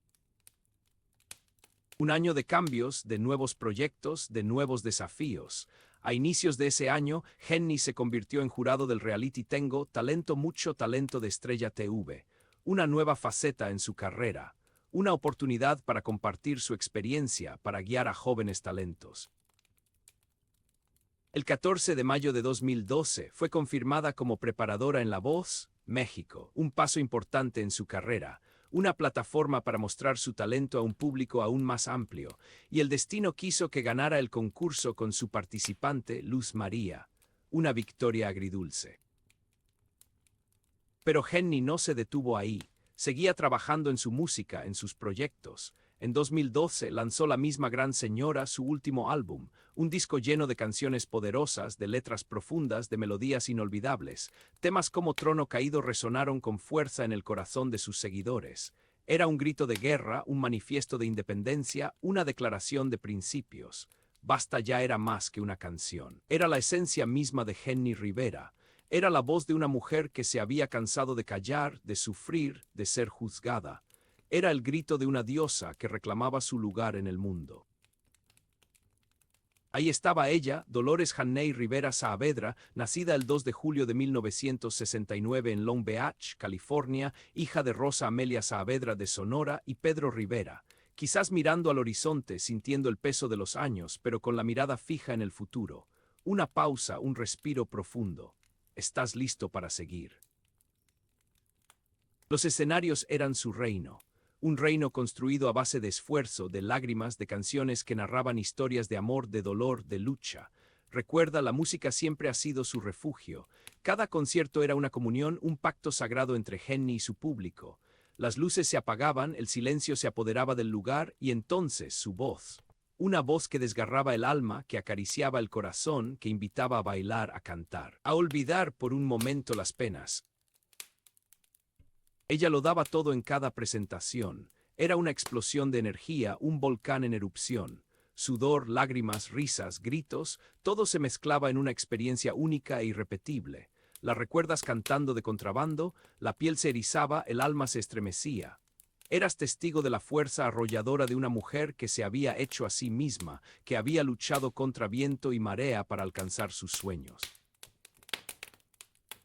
Un año de cambios, de nuevos proyectos, de nuevos desafíos. A inicios de ese año, Henny se convirtió en jurado del reality Tengo Talento Mucho Talento de Estrella TV, una nueva faceta en su carrera, una oportunidad para compartir su experiencia, para guiar a jóvenes talentos. El 14 de mayo de 2012 fue confirmada como preparadora en La Voz, México, un paso importante en su carrera, una plataforma para mostrar su talento a un público aún más amplio, y el destino quiso que ganara el concurso con su participante, Luz María, una victoria agridulce. Pero Henny no se detuvo ahí, seguía trabajando en su música, en sus proyectos. En 2012 lanzó La Misma Gran Señora, su último álbum, un disco lleno de canciones poderosas, de letras profundas, de melodías inolvidables. Temas como Trono Caído resonaron con fuerza en el corazón de sus seguidores. Era un grito de guerra, un manifiesto de independencia, una declaración de principios. Basta ya era más que una canción. Era la esencia misma de Henny Rivera. Era la voz de una mujer que se había cansado de callar, de sufrir, de ser juzgada. Era el grito de una diosa que reclamaba su lugar en el mundo. Ahí estaba ella, Dolores Janney Rivera Saavedra, nacida el 2 de julio de 1969 en Long Beach, California, hija de Rosa Amelia Saavedra de Sonora y Pedro Rivera, quizás mirando al horizonte, sintiendo el peso de los años, pero con la mirada fija en el futuro. Una pausa, un respiro profundo. ¿Estás listo para seguir? Los escenarios eran su reino. Un reino construido a base de esfuerzo, de lágrimas, de canciones que narraban historias de amor, de dolor, de lucha. Recuerda, la música siempre ha sido su refugio. Cada concierto era una comunión, un pacto sagrado entre Henny y su público. Las luces se apagaban, el silencio se apoderaba del lugar y entonces su voz. Una voz que desgarraba el alma, que acariciaba el corazón, que invitaba a bailar, a cantar, a olvidar por un momento las penas. Ella lo daba todo en cada presentación. Era una explosión de energía, un volcán en erupción. Sudor, lágrimas, risas, gritos, todo se mezclaba en una experiencia única e irrepetible. La recuerdas cantando de contrabando, la piel se erizaba, el alma se estremecía. Eras testigo de la fuerza arrolladora de una mujer que se había hecho a sí misma, que había luchado contra viento y marea para alcanzar sus sueños.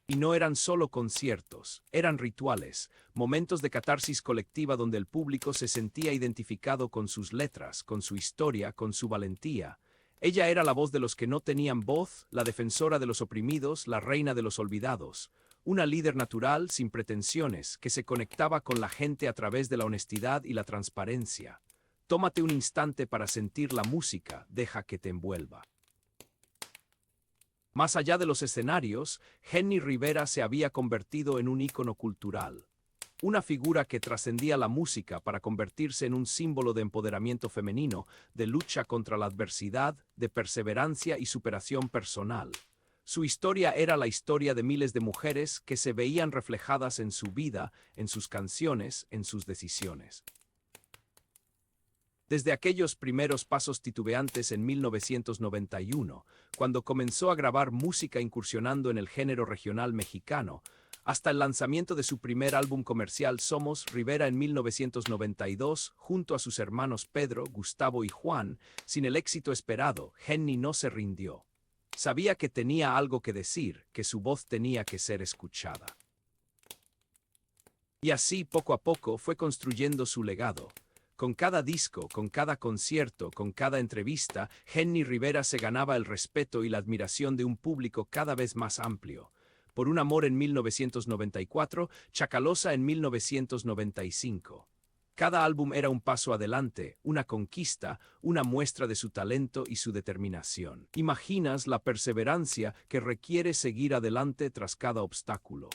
Y no eran solo conciertos, eran rituales, momentos de catarsis colectiva donde el público se sentía identificado con sus letras, con su historia, con su valentía. Ella era la voz de los que no tenían voz, la defensora de los oprimidos, la reina de los olvidados. Una líder natural, sin pretensiones, que se conectaba con la gente a través de la honestidad y la transparencia. Tómate un instante para sentir la música, deja que te envuelva. Más allá de los escenarios, Henny Rivera se había convertido en un ícono cultural. Una figura que trascendía la música para convertirse en un símbolo de empoderamiento femenino, de lucha contra la adversidad, de perseverancia y superación personal. Su historia era la historia de miles de mujeres que se veían reflejadas en su vida, en sus canciones, en sus decisiones. Desde aquellos primeros pasos titubeantes en 1991, cuando comenzó a grabar música incursionando en el género regional mexicano, hasta el lanzamiento de su primer álbum comercial Somos Rivera en 1992, junto a sus hermanos Pedro, Gustavo y Juan, sin el éxito esperado, Henny no se rindió. Sabía que tenía algo que decir, que su voz tenía que ser escuchada. Y así, poco a poco, fue construyendo su legado. Con cada disco, con cada concierto, con cada entrevista, Henny Rivera se ganaba el respeto y la admiración de un público cada vez más amplio. Por un amor en 1994, Chacalosa en 1995. Cada álbum era un paso adelante, una conquista, una muestra de su talento y su determinación. ¿Imaginas la perseverancia que requiere seguir adelante tras cada obstáculo?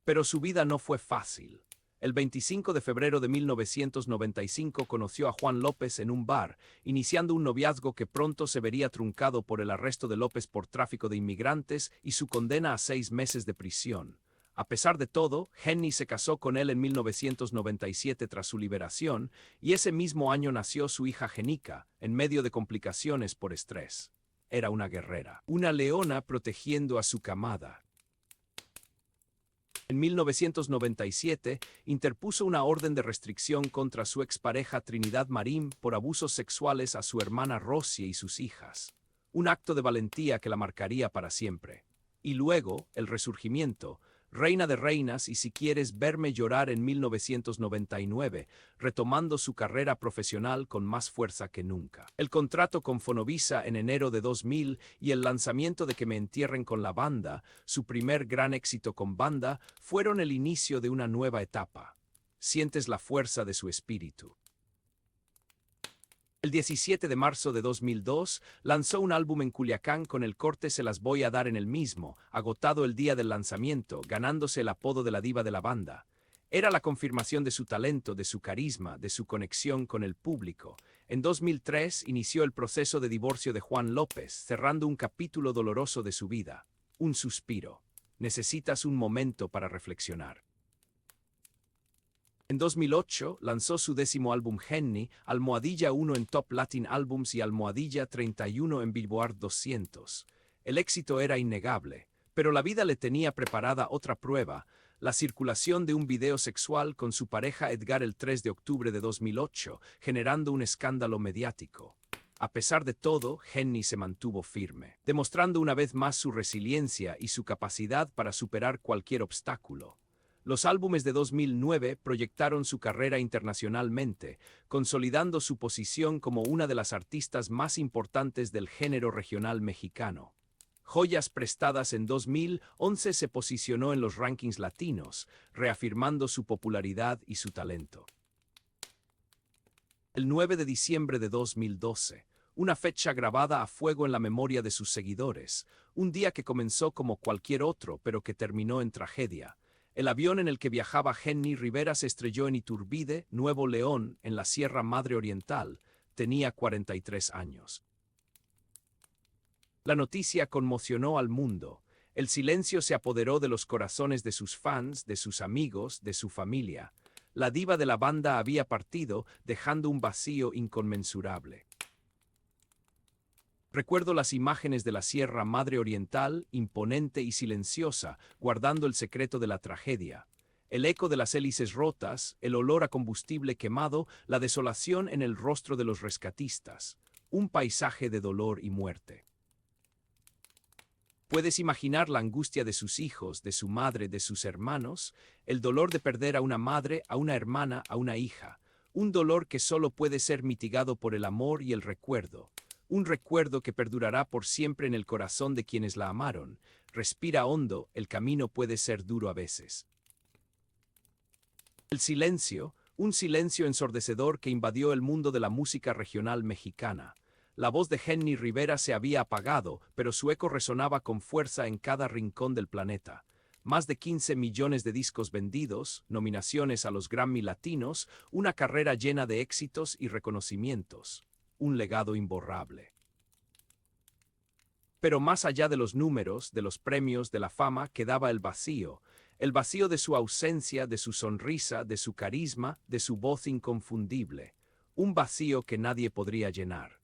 Pero su vida no fue fácil. El 25 de febrero de 1995 conoció a Juan López en un bar, iniciando un noviazgo que pronto se vería truncado por el arresto de López por tráfico de inmigrantes y su condena a 6 meses de prisión. A pesar de todo, Henny se casó con él en 1997 tras su liberación, y ese mismo año nació su hija Jenica, en medio de complicaciones por estrés. Era una guerrera, una leona protegiendo a su camada. En 1997, interpuso una orden de restricción contra su expareja Trinidad Marín por abusos sexuales a su hermana Rosie y sus hijas. Un acto de valentía que la marcaría para siempre. Y luego, el resurgimiento, Reina de Reinas y Si Quieres Verme Llorar en 1999, retomando su carrera profesional con más fuerza que nunca. El contrato con Fonovisa en enero de 2000 y el lanzamiento de Que me entierren con la banda, su primer gran éxito con banda, fueron el inicio de una nueva etapa. Sientes la fuerza de su espíritu. El 17 de marzo de 2002, lanzó un álbum en Culiacán con el corte Se las voy a dar en el mismo, agotado el día del lanzamiento, ganándose el apodo de la diva de la banda. Era la confirmación de su talento, de su carisma, de su conexión con el público. En 2003 inició el proceso de divorcio de Juan López, cerrando un capítulo doloroso de su vida. Un suspiro. Necesitas un momento para reflexionar. En 2008 lanzó su 10º álbum Henny, almohadilla 1 en Top Latin Albums y almohadilla 31 en Billboard 200. El éxito era innegable, pero la vida le tenía preparada otra prueba, la circulación de un video sexual con su pareja Edgar el 3 de octubre de 2008, generando un escándalo mediático. A pesar de todo, Henny se mantuvo firme, demostrando una vez más su resiliencia y su capacidad para superar cualquier obstáculo. Los álbumes de 2009 proyectaron su carrera internacionalmente, consolidando su posición como una de las artistas más importantes del género regional mexicano. Joyas Prestadas en 2011 se posicionó en los rankings latinos, reafirmando su popularidad y su talento. El 9 de diciembre de 2012, una fecha grabada a fuego en la memoria de sus seguidores, un día que comenzó como cualquier otro, pero que terminó en tragedia. El avión en el que viajaba Henny Rivera se estrelló en Iturbide, Nuevo León, en la Sierra Madre Oriental. Tenía 43 años. La noticia conmocionó al mundo. El silencio se apoderó de los corazones de sus fans, de sus amigos, de su familia. La diva de la banda había partido, dejando un vacío inconmensurable. Recuerdo las imágenes de la Sierra Madre Oriental, imponente y silenciosa, guardando el secreto de la tragedia. El eco de las hélices rotas, el olor a combustible quemado, la desolación en el rostro de los rescatistas. Un paisaje de dolor y muerte. Puedes imaginar la angustia de sus hijos, de su madre, de sus hermanos, el dolor de perder a una madre, a una hermana, a una hija. Un dolor que solo puede ser mitigado por el amor y el recuerdo. Un recuerdo que perdurará por siempre en el corazón de quienes la amaron. Respira hondo, el camino puede ser duro a veces. El silencio, un silencio ensordecedor que invadió el mundo de la música regional mexicana. La voz de Henny Rivera se había apagado, pero su eco resonaba con fuerza en cada rincón del planeta. Más de 15 millones de discos vendidos, nominaciones a los Grammy Latinos, una carrera llena de éxitos y reconocimientos. Un legado imborrable. Pero más allá de los números, de los premios, de la fama, quedaba el vacío de su ausencia, de su sonrisa, de su carisma, de su voz inconfundible. Un vacío que nadie podría llenar.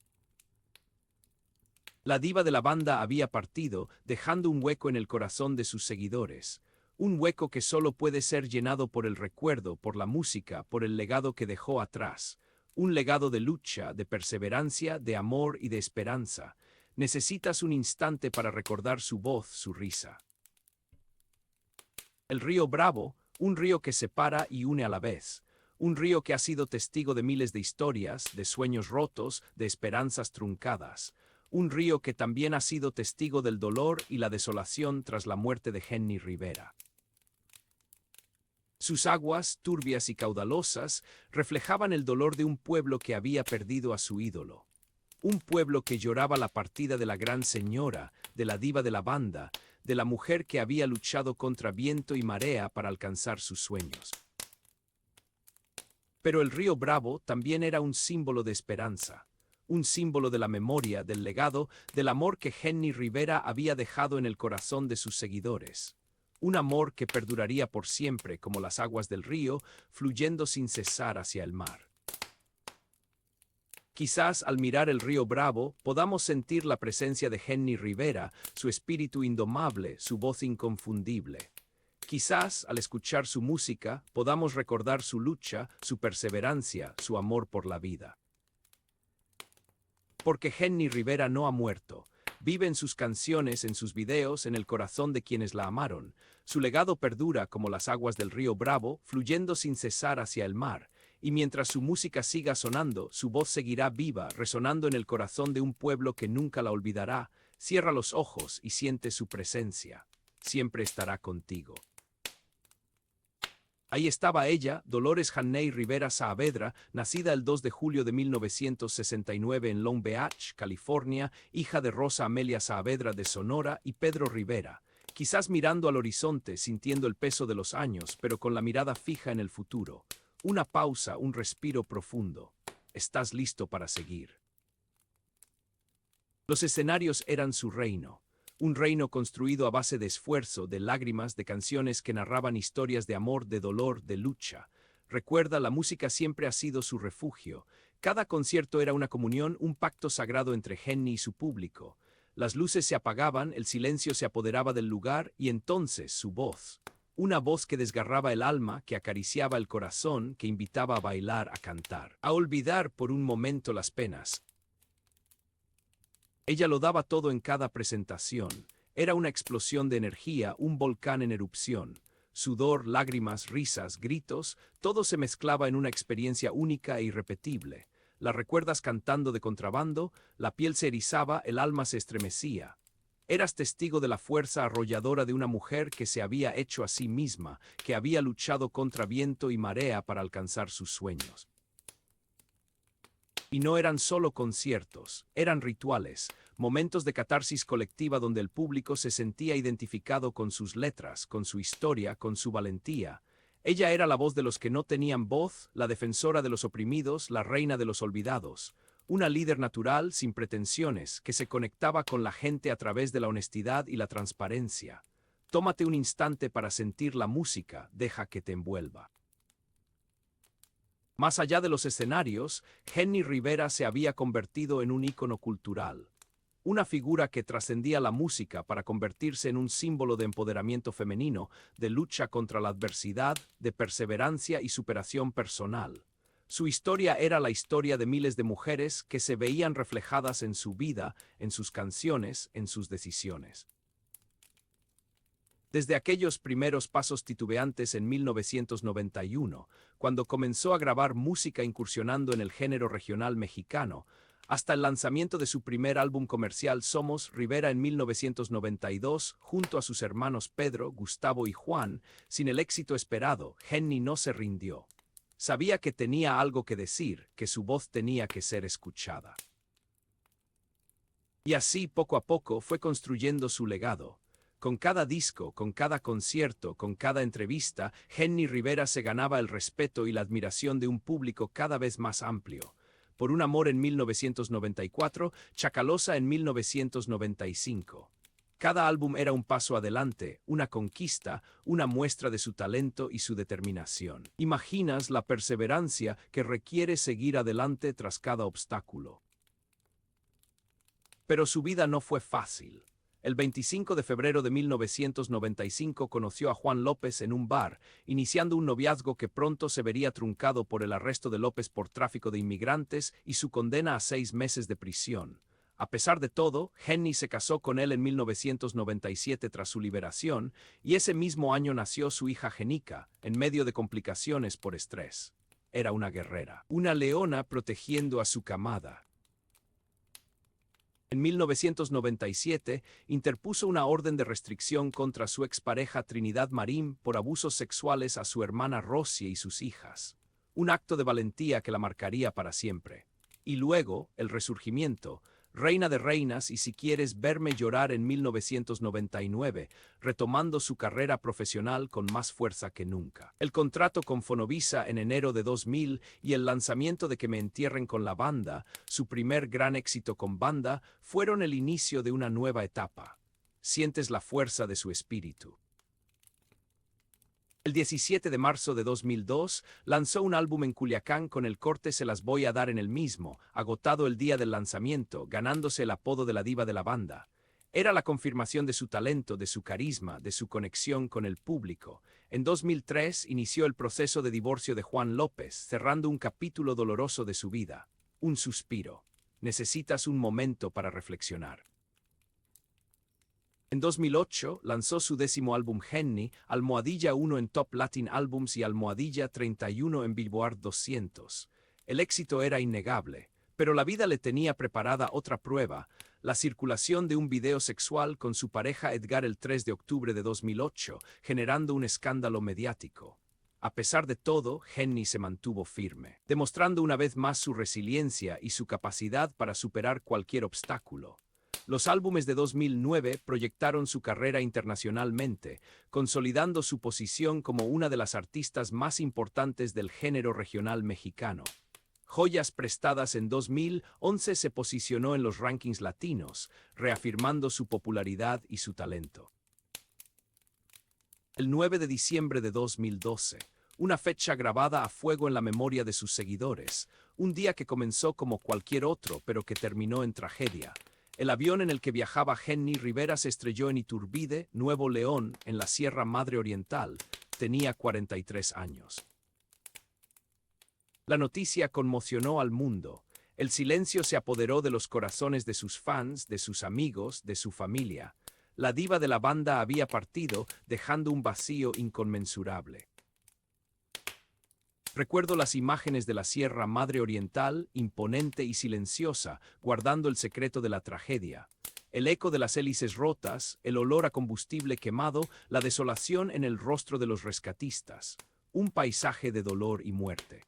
La diva de la banda había partido, dejando un hueco en el corazón de sus seguidores. Un hueco que solo puede ser llenado por el recuerdo, por la música, por el legado que dejó atrás. Un legado de lucha, de perseverancia, de amor y de esperanza. Necesitas un instante para recordar su voz, su risa. El río Bravo, un río que separa y une a la vez. Un río que ha sido testigo de miles de historias, de sueños rotos, de esperanzas truncadas. Un río que también ha sido testigo del dolor y la desolación tras la muerte de Henny Rivera. Sus aguas, turbias y caudalosas, reflejaban el dolor de un pueblo que había perdido a su ídolo. Un pueblo que lloraba la partida de la gran señora, de la diva de la banda, de la mujer que había luchado contra viento y marea para alcanzar sus sueños. Pero el río Bravo también era un símbolo de esperanza. Un símbolo de la memoria, del legado, del amor que Henny Rivera había dejado en el corazón de sus seguidores. Un amor que perduraría por siempre como las aguas del río, fluyendo sin cesar hacia el mar. Quizás al mirar el río Bravo podamos sentir la presencia de Henny Rivera, su espíritu indomable, su voz inconfundible. Quizás al escuchar su música podamos recordar su lucha, su perseverancia, su amor por la vida. Porque Henny Rivera no ha muerto. Vive en sus canciones, en sus videos, en el corazón de quienes la amaron. Su legado perdura como las aguas del río Bravo, fluyendo sin cesar hacia el mar. Y mientras su música siga sonando, su voz seguirá viva, resonando en el corazón de un pueblo que nunca la olvidará. Cierra los ojos y siente su presencia. Siempre estará contigo. Ahí estaba ella, Dolores Haney Rivera Saavedra, nacida el 2 de julio de 1969 en Long Beach, California, hija de Rosa Amelia Saavedra de Sonora y Pedro Rivera. Quizás mirando al horizonte, sintiendo el peso de los años, pero con la mirada fija en el futuro. Una pausa, un respiro profundo. Estás listo para seguir. Los escenarios eran su reino. Un reino construido a base de esfuerzo, de lágrimas, de canciones que narraban historias de amor, de dolor, de lucha. Recuerda, la música siempre ha sido su refugio. Cada concierto era una comunión, un pacto sagrado entre Henny y su público. Las luces se apagaban, el silencio se apoderaba del lugar y entonces su voz. Una voz que desgarraba el alma, que acariciaba el corazón, que invitaba a bailar, a cantar, a olvidar por un momento las penas. Ella lo daba todo en cada presentación. Era una explosión de energía, un volcán en erupción. Sudor, lágrimas, risas, gritos, todo se mezclaba en una experiencia única e irrepetible. La recuerdas cantando de contrabando, la piel se erizaba, el alma se estremecía. Eras testigo de la fuerza arrolladora de una mujer que se había hecho a sí misma, que había luchado contra viento y marea para alcanzar sus sueños. Y no eran solo conciertos, eran rituales, momentos de catarsis colectiva donde el público se sentía identificado con sus letras, con su historia, con su valentía. Ella era la voz de los que no tenían voz, la defensora de los oprimidos, la reina de los olvidados. Una líder natural, sin pretensiones, que se conectaba con la gente a través de la honestidad y la transparencia. Tómate un instante para sentir la música, deja que te envuelva. Más allá de los escenarios, Jenni Rivera se había convertido en un ícono cultural. Una figura que trascendía la música para convertirse en un símbolo de empoderamiento femenino, de lucha contra la adversidad, de perseverancia y superación personal. Su historia era la historia de miles de mujeres que se veían reflejadas en su vida, en sus canciones, en sus decisiones. Desde aquellos primeros pasos titubeantes en 1991, cuando comenzó a grabar música incursionando en el género regional mexicano, hasta el lanzamiento de su primer álbum comercial Somos Rivera en 1992, junto a sus hermanos Pedro, Gustavo y Juan, sin el éxito esperado, Jenni no se rindió. Sabía que tenía algo que decir, que su voz tenía que ser escuchada. Y así, poco a poco, fue construyendo su legado. Con cada disco, con cada concierto, con cada entrevista, Jenni Rivera se ganaba el respeto y la admiración de un público cada vez más amplio. Por un amor en 1994, Chacalosa en 1995. Cada álbum era un paso adelante, una conquista, una muestra de su talento y su determinación. ¿Imaginas la perseverancia que requiere seguir adelante tras cada obstáculo? Pero su vida no fue fácil. El 25 de febrero de 1995 conoció a Juan López en un bar, iniciando un noviazgo que pronto se vería truncado por el arresto de López por tráfico de inmigrantes y su condena a 6 meses de prisión. A pesar de todo, Jenni se casó con él en 1997 tras su liberación, y ese mismo año nació su hija Jenica, en medio de complicaciones por estrés. Era una guerrera, una leona protegiendo a su camada. En 1997, interpuso una orden de restricción contra su expareja Trinidad Marín por abusos sexuales a su hermana Rosie y sus hijas. Un acto de valentía que la marcaría para siempre. Y luego, el resurgimiento, Reina de Reinas y Si Quieres Verme Llorar en 1999, retomando su carrera profesional con más fuerza que nunca. El contrato con Fonovisa en enero de 2000 y el lanzamiento de Que Me Entierren con la Banda, su primer gran éxito con banda, fueron el inicio de una nueva etapa. Sientes la fuerza de su espíritu. El 17 de marzo de 2002, lanzó un álbum en Culiacán con el corte Se las voy a dar en el mismo, agotado el día del lanzamiento, ganándose el apodo de la diva de la banda. Era la confirmación de su talento, de su carisma, de su conexión con el público. En 2003 inició el proceso de divorcio de Juan López, cerrando un capítulo doloroso de su vida. Un suspiro. Necesitas un momento para reflexionar. En 2008 lanzó su 10º álbum Jenni, almohadilla 1 en Top Latin Albums y almohadilla 31 en Billboard 200. El éxito era innegable, pero la vida le tenía preparada otra prueba, la circulación de un video sexual con su pareja Edgar el 3 de octubre de 2008, generando un escándalo mediático. A pesar de todo, Jenni se mantuvo firme, demostrando una vez más su resiliencia y su capacidad para superar cualquier obstáculo. Los álbumes de 2009 proyectaron su carrera internacionalmente, consolidando su posición como una de las artistas más importantes del género regional mexicano. Joyas Prestadas en 2011 se posicionó en los rankings latinos, reafirmando su popularidad y su talento. El 9 de diciembre de 2012, una fecha grabada a fuego en la memoria de sus seguidores, un día que comenzó como cualquier otro, pero que terminó en tragedia. El avión en el que viajaba Jenni Rivera se estrelló en Iturbide, Nuevo León, en la Sierra Madre Oriental. Tenía 43 años. La noticia conmocionó al mundo. El silencio se apoderó de los corazones de sus fans, de sus amigos, de su familia. La diva de la banda había partido, dejando un vacío inconmensurable. Recuerdo las imágenes de la Sierra Madre Oriental, imponente y silenciosa, guardando el secreto de la tragedia. El eco de las hélices rotas, el olor a combustible quemado, la desolación en el rostro de los rescatistas. Un paisaje de dolor y muerte.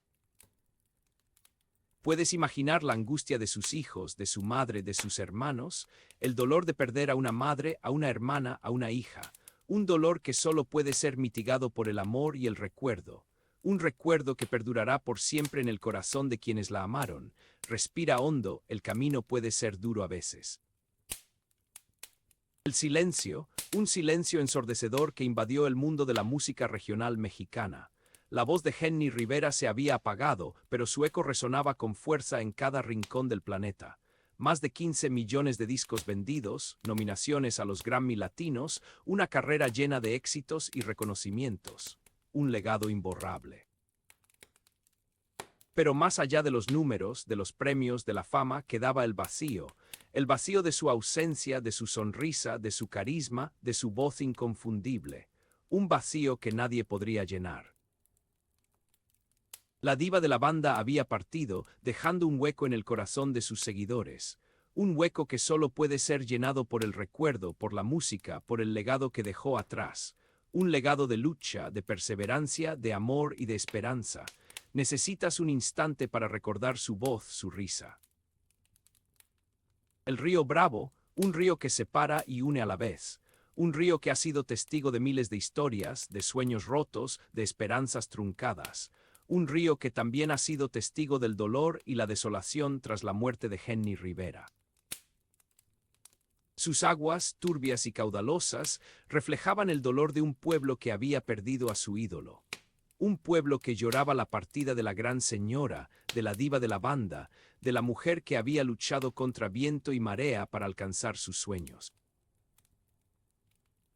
Puedes imaginar la angustia de sus hijos, de su madre, de sus hermanos, el dolor de perder a una madre, a una hermana, a una hija. Un dolor que solo puede ser mitigado por el amor y el recuerdo. Un recuerdo que perdurará por siempre en el corazón de quienes la amaron. Respira hondo, el camino puede ser duro a veces. El silencio, un silencio ensordecedor que invadió el mundo de la música regional mexicana. La voz de Jenny Rivera se había apagado, pero su eco resonaba con fuerza en cada rincón del planeta. Más de 15 millones de discos vendidos, nominaciones a los Grammy Latinos, una carrera llena de éxitos y reconocimientos. Un legado imborrable. Pero más allá de los números, de los premios, de la fama, quedaba el vacío de su ausencia, de su sonrisa, de su carisma, de su voz inconfundible. Un vacío que nadie podría llenar. La diva de la banda había partido, dejando un hueco en el corazón de sus seguidores. Un hueco que solo puede ser llenado por el recuerdo, por la música, por el legado que dejó atrás. Un legado de lucha, de perseverancia, de amor y de esperanza. Necesitas un instante para recordar su voz, su risa. El río Bravo, un río que separa y une a la vez. Un río que ha sido testigo de miles de historias, de sueños rotos, de esperanzas truncadas. Un río que también ha sido testigo del dolor y la desolación tras la muerte de Jenny Rivera. Sus aguas, turbias y caudalosas, reflejaban el dolor de un pueblo que había perdido a su ídolo. Un pueblo que lloraba la partida de la gran señora, de la diva de la banda, de la mujer que había luchado contra viento y marea para alcanzar sus sueños.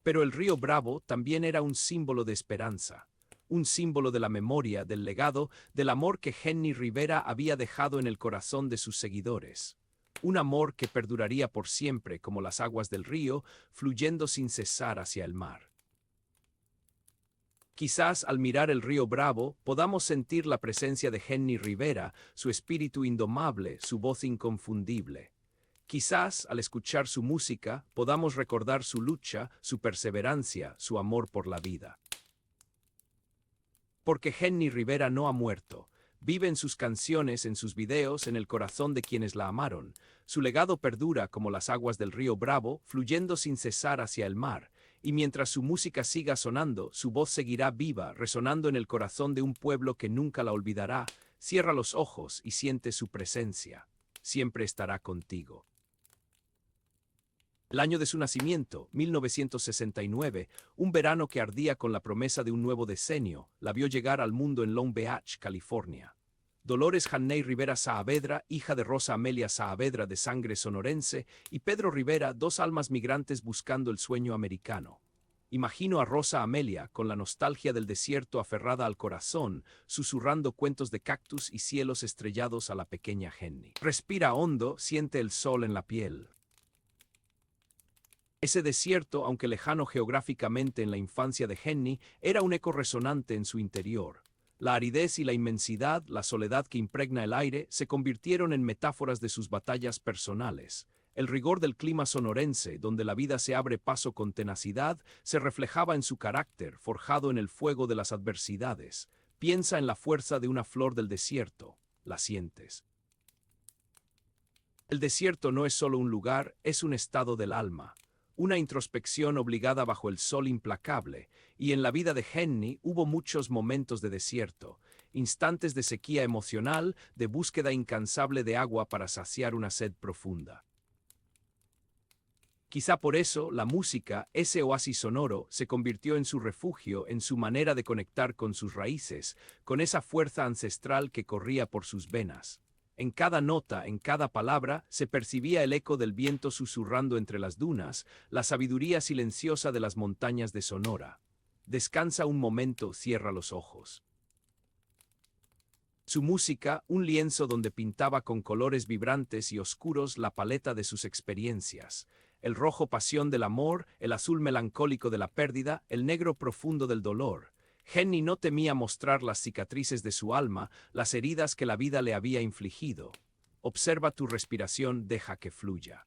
Pero el río Bravo también era un símbolo de esperanza. Un símbolo de la memoria, del legado, del amor que Jenny Rivera había dejado en el corazón de sus seguidores. Un amor que perduraría por siempre como las aguas del río, fluyendo sin cesar hacia el mar. Quizás al mirar el río Bravo podamos sentir la presencia de Jenny Rivera, su espíritu indomable, su voz inconfundible. Quizás al escuchar su música podamos recordar su lucha, su perseverancia, su amor por la vida. Porque Jenny Rivera no ha muerto. Vive en sus canciones, en sus videos, en el corazón de quienes la amaron. Su legado perdura como las aguas del río Bravo, fluyendo sin cesar hacia el mar. Y mientras su música siga sonando, su voz seguirá viva, resonando en el corazón de un pueblo que nunca la olvidará. Cierra los ojos y siente su presencia. Siempre estará contigo. El año de su nacimiento, 1969, un verano que ardía con la promesa de un nuevo decenio, la vio llegar al mundo en Long Beach, California. Dolores Janney Rivera Saavedra, hija de Rosa Amelia Saavedra de sangre sonorense, y Pedro Rivera, dos almas migrantes buscando el sueño americano. Imagino a Rosa Amelia, con la nostalgia del desierto aferrada al corazón, susurrando cuentos de cactus y cielos estrellados a la pequeña Jenny. Respira hondo, siente el sol en la piel. Ese desierto, aunque lejano geográficamente en la infancia de Jenny, era un eco resonante en su interior. La aridez y la inmensidad, la soledad que impregna el aire, se convirtieron en metáforas de sus batallas personales. El rigor del clima sonorense, donde la vida se abre paso con tenacidad, se reflejaba en su carácter, forjado en el fuego de las adversidades. Piensa en la fuerza de una flor del desierto. La sientes. El desierto no es solo un lugar, es un estado del alma. Una introspección obligada bajo el sol implacable, y en la vida de Jenny hubo muchos momentos de desierto, instantes de sequía emocional, de búsqueda incansable de agua para saciar una sed profunda. Quizá por eso la música, ese oasis sonoro, se convirtió en su refugio, en su manera de conectar con sus raíces, con esa fuerza ancestral que corría por sus venas. En cada nota, en cada palabra, se percibía el eco del viento susurrando entre las dunas, la sabiduría silenciosa de las montañas de Sonora. Descansa un momento, cierra los ojos. Su música, un lienzo donde pintaba con colores vibrantes y oscuros la paleta de sus experiencias. El rojo pasión del amor, el azul melancólico de la pérdida, el negro profundo del dolor. Henny no temía mostrar las cicatrices de su alma, las heridas que la vida le había infligido. Observa tu respiración, deja que fluya.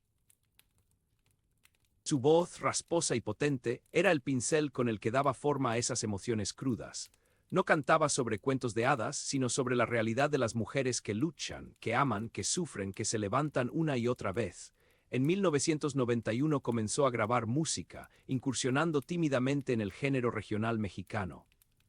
Su voz, rasposa y potente, era el pincel con el que daba forma a esas emociones crudas. No cantaba sobre cuentos de hadas, sino sobre la realidad de las mujeres que luchan, que aman, que sufren, que se levantan una y otra vez. En 1991 comenzó a grabar música, incursionando tímidamente en el género regional mexicano.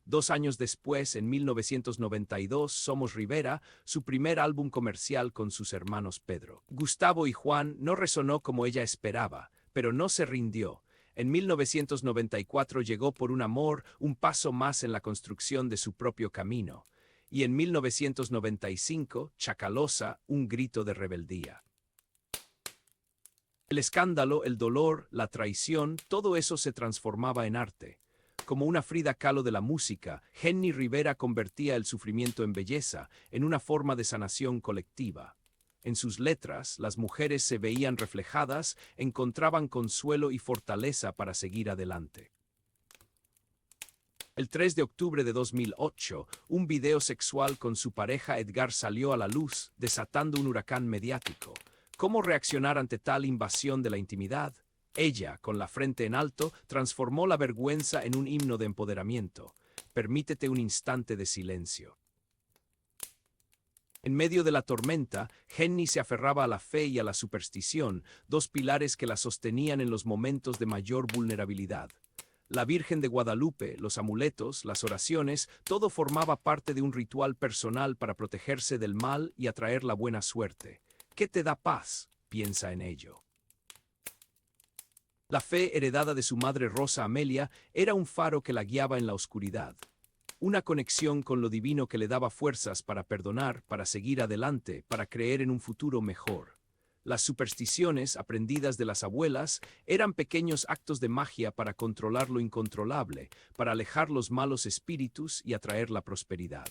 2 años después, en 1992, Somos Rivera, su primer álbum comercial con sus hermanos Pedro, Gustavo y Juan, no resonó como ella esperaba, pero no se rindió. En 1994 llegó Por un amor, un paso más en la construcción de su propio camino. Y en 1995, Chacalosa, un grito de rebeldía. El escándalo, el dolor, la traición, todo eso se transformaba en arte. Como una Frida Kahlo de la música, Henny Rivera convertía el sufrimiento en belleza, en una forma de sanación colectiva. En sus letras, las mujeres se veían reflejadas, encontraban consuelo y fortaleza para seguir adelante. El 3 de octubre de 2008, un video sexual con su pareja Edgar salió a la luz, desatando un huracán mediático. ¿Cómo reaccionar ante tal invasión de la intimidad? Ella, con la frente en alto, transformó la vergüenza en un himno de empoderamiento. Permítete un instante de silencio. En medio de la tormenta, Henny se aferraba a la fe y a la superstición, dos pilares que la sostenían en los momentos de mayor vulnerabilidad. La Virgen de Guadalupe, los amuletos, las oraciones, todo formaba parte de un ritual personal para protegerse del mal y atraer la buena suerte. ¿Qué te da paz? Piensa en ello. La fe heredada de su madre Rosa Amelia era un faro que la guiaba en la oscuridad. Una conexión con lo divino que le daba fuerzas para perdonar, para seguir adelante, para creer en un futuro mejor. Las supersticiones, aprendidas de las abuelas, eran pequeños actos de magia para controlar lo incontrolable, para alejar los malos espíritus y atraer la prosperidad.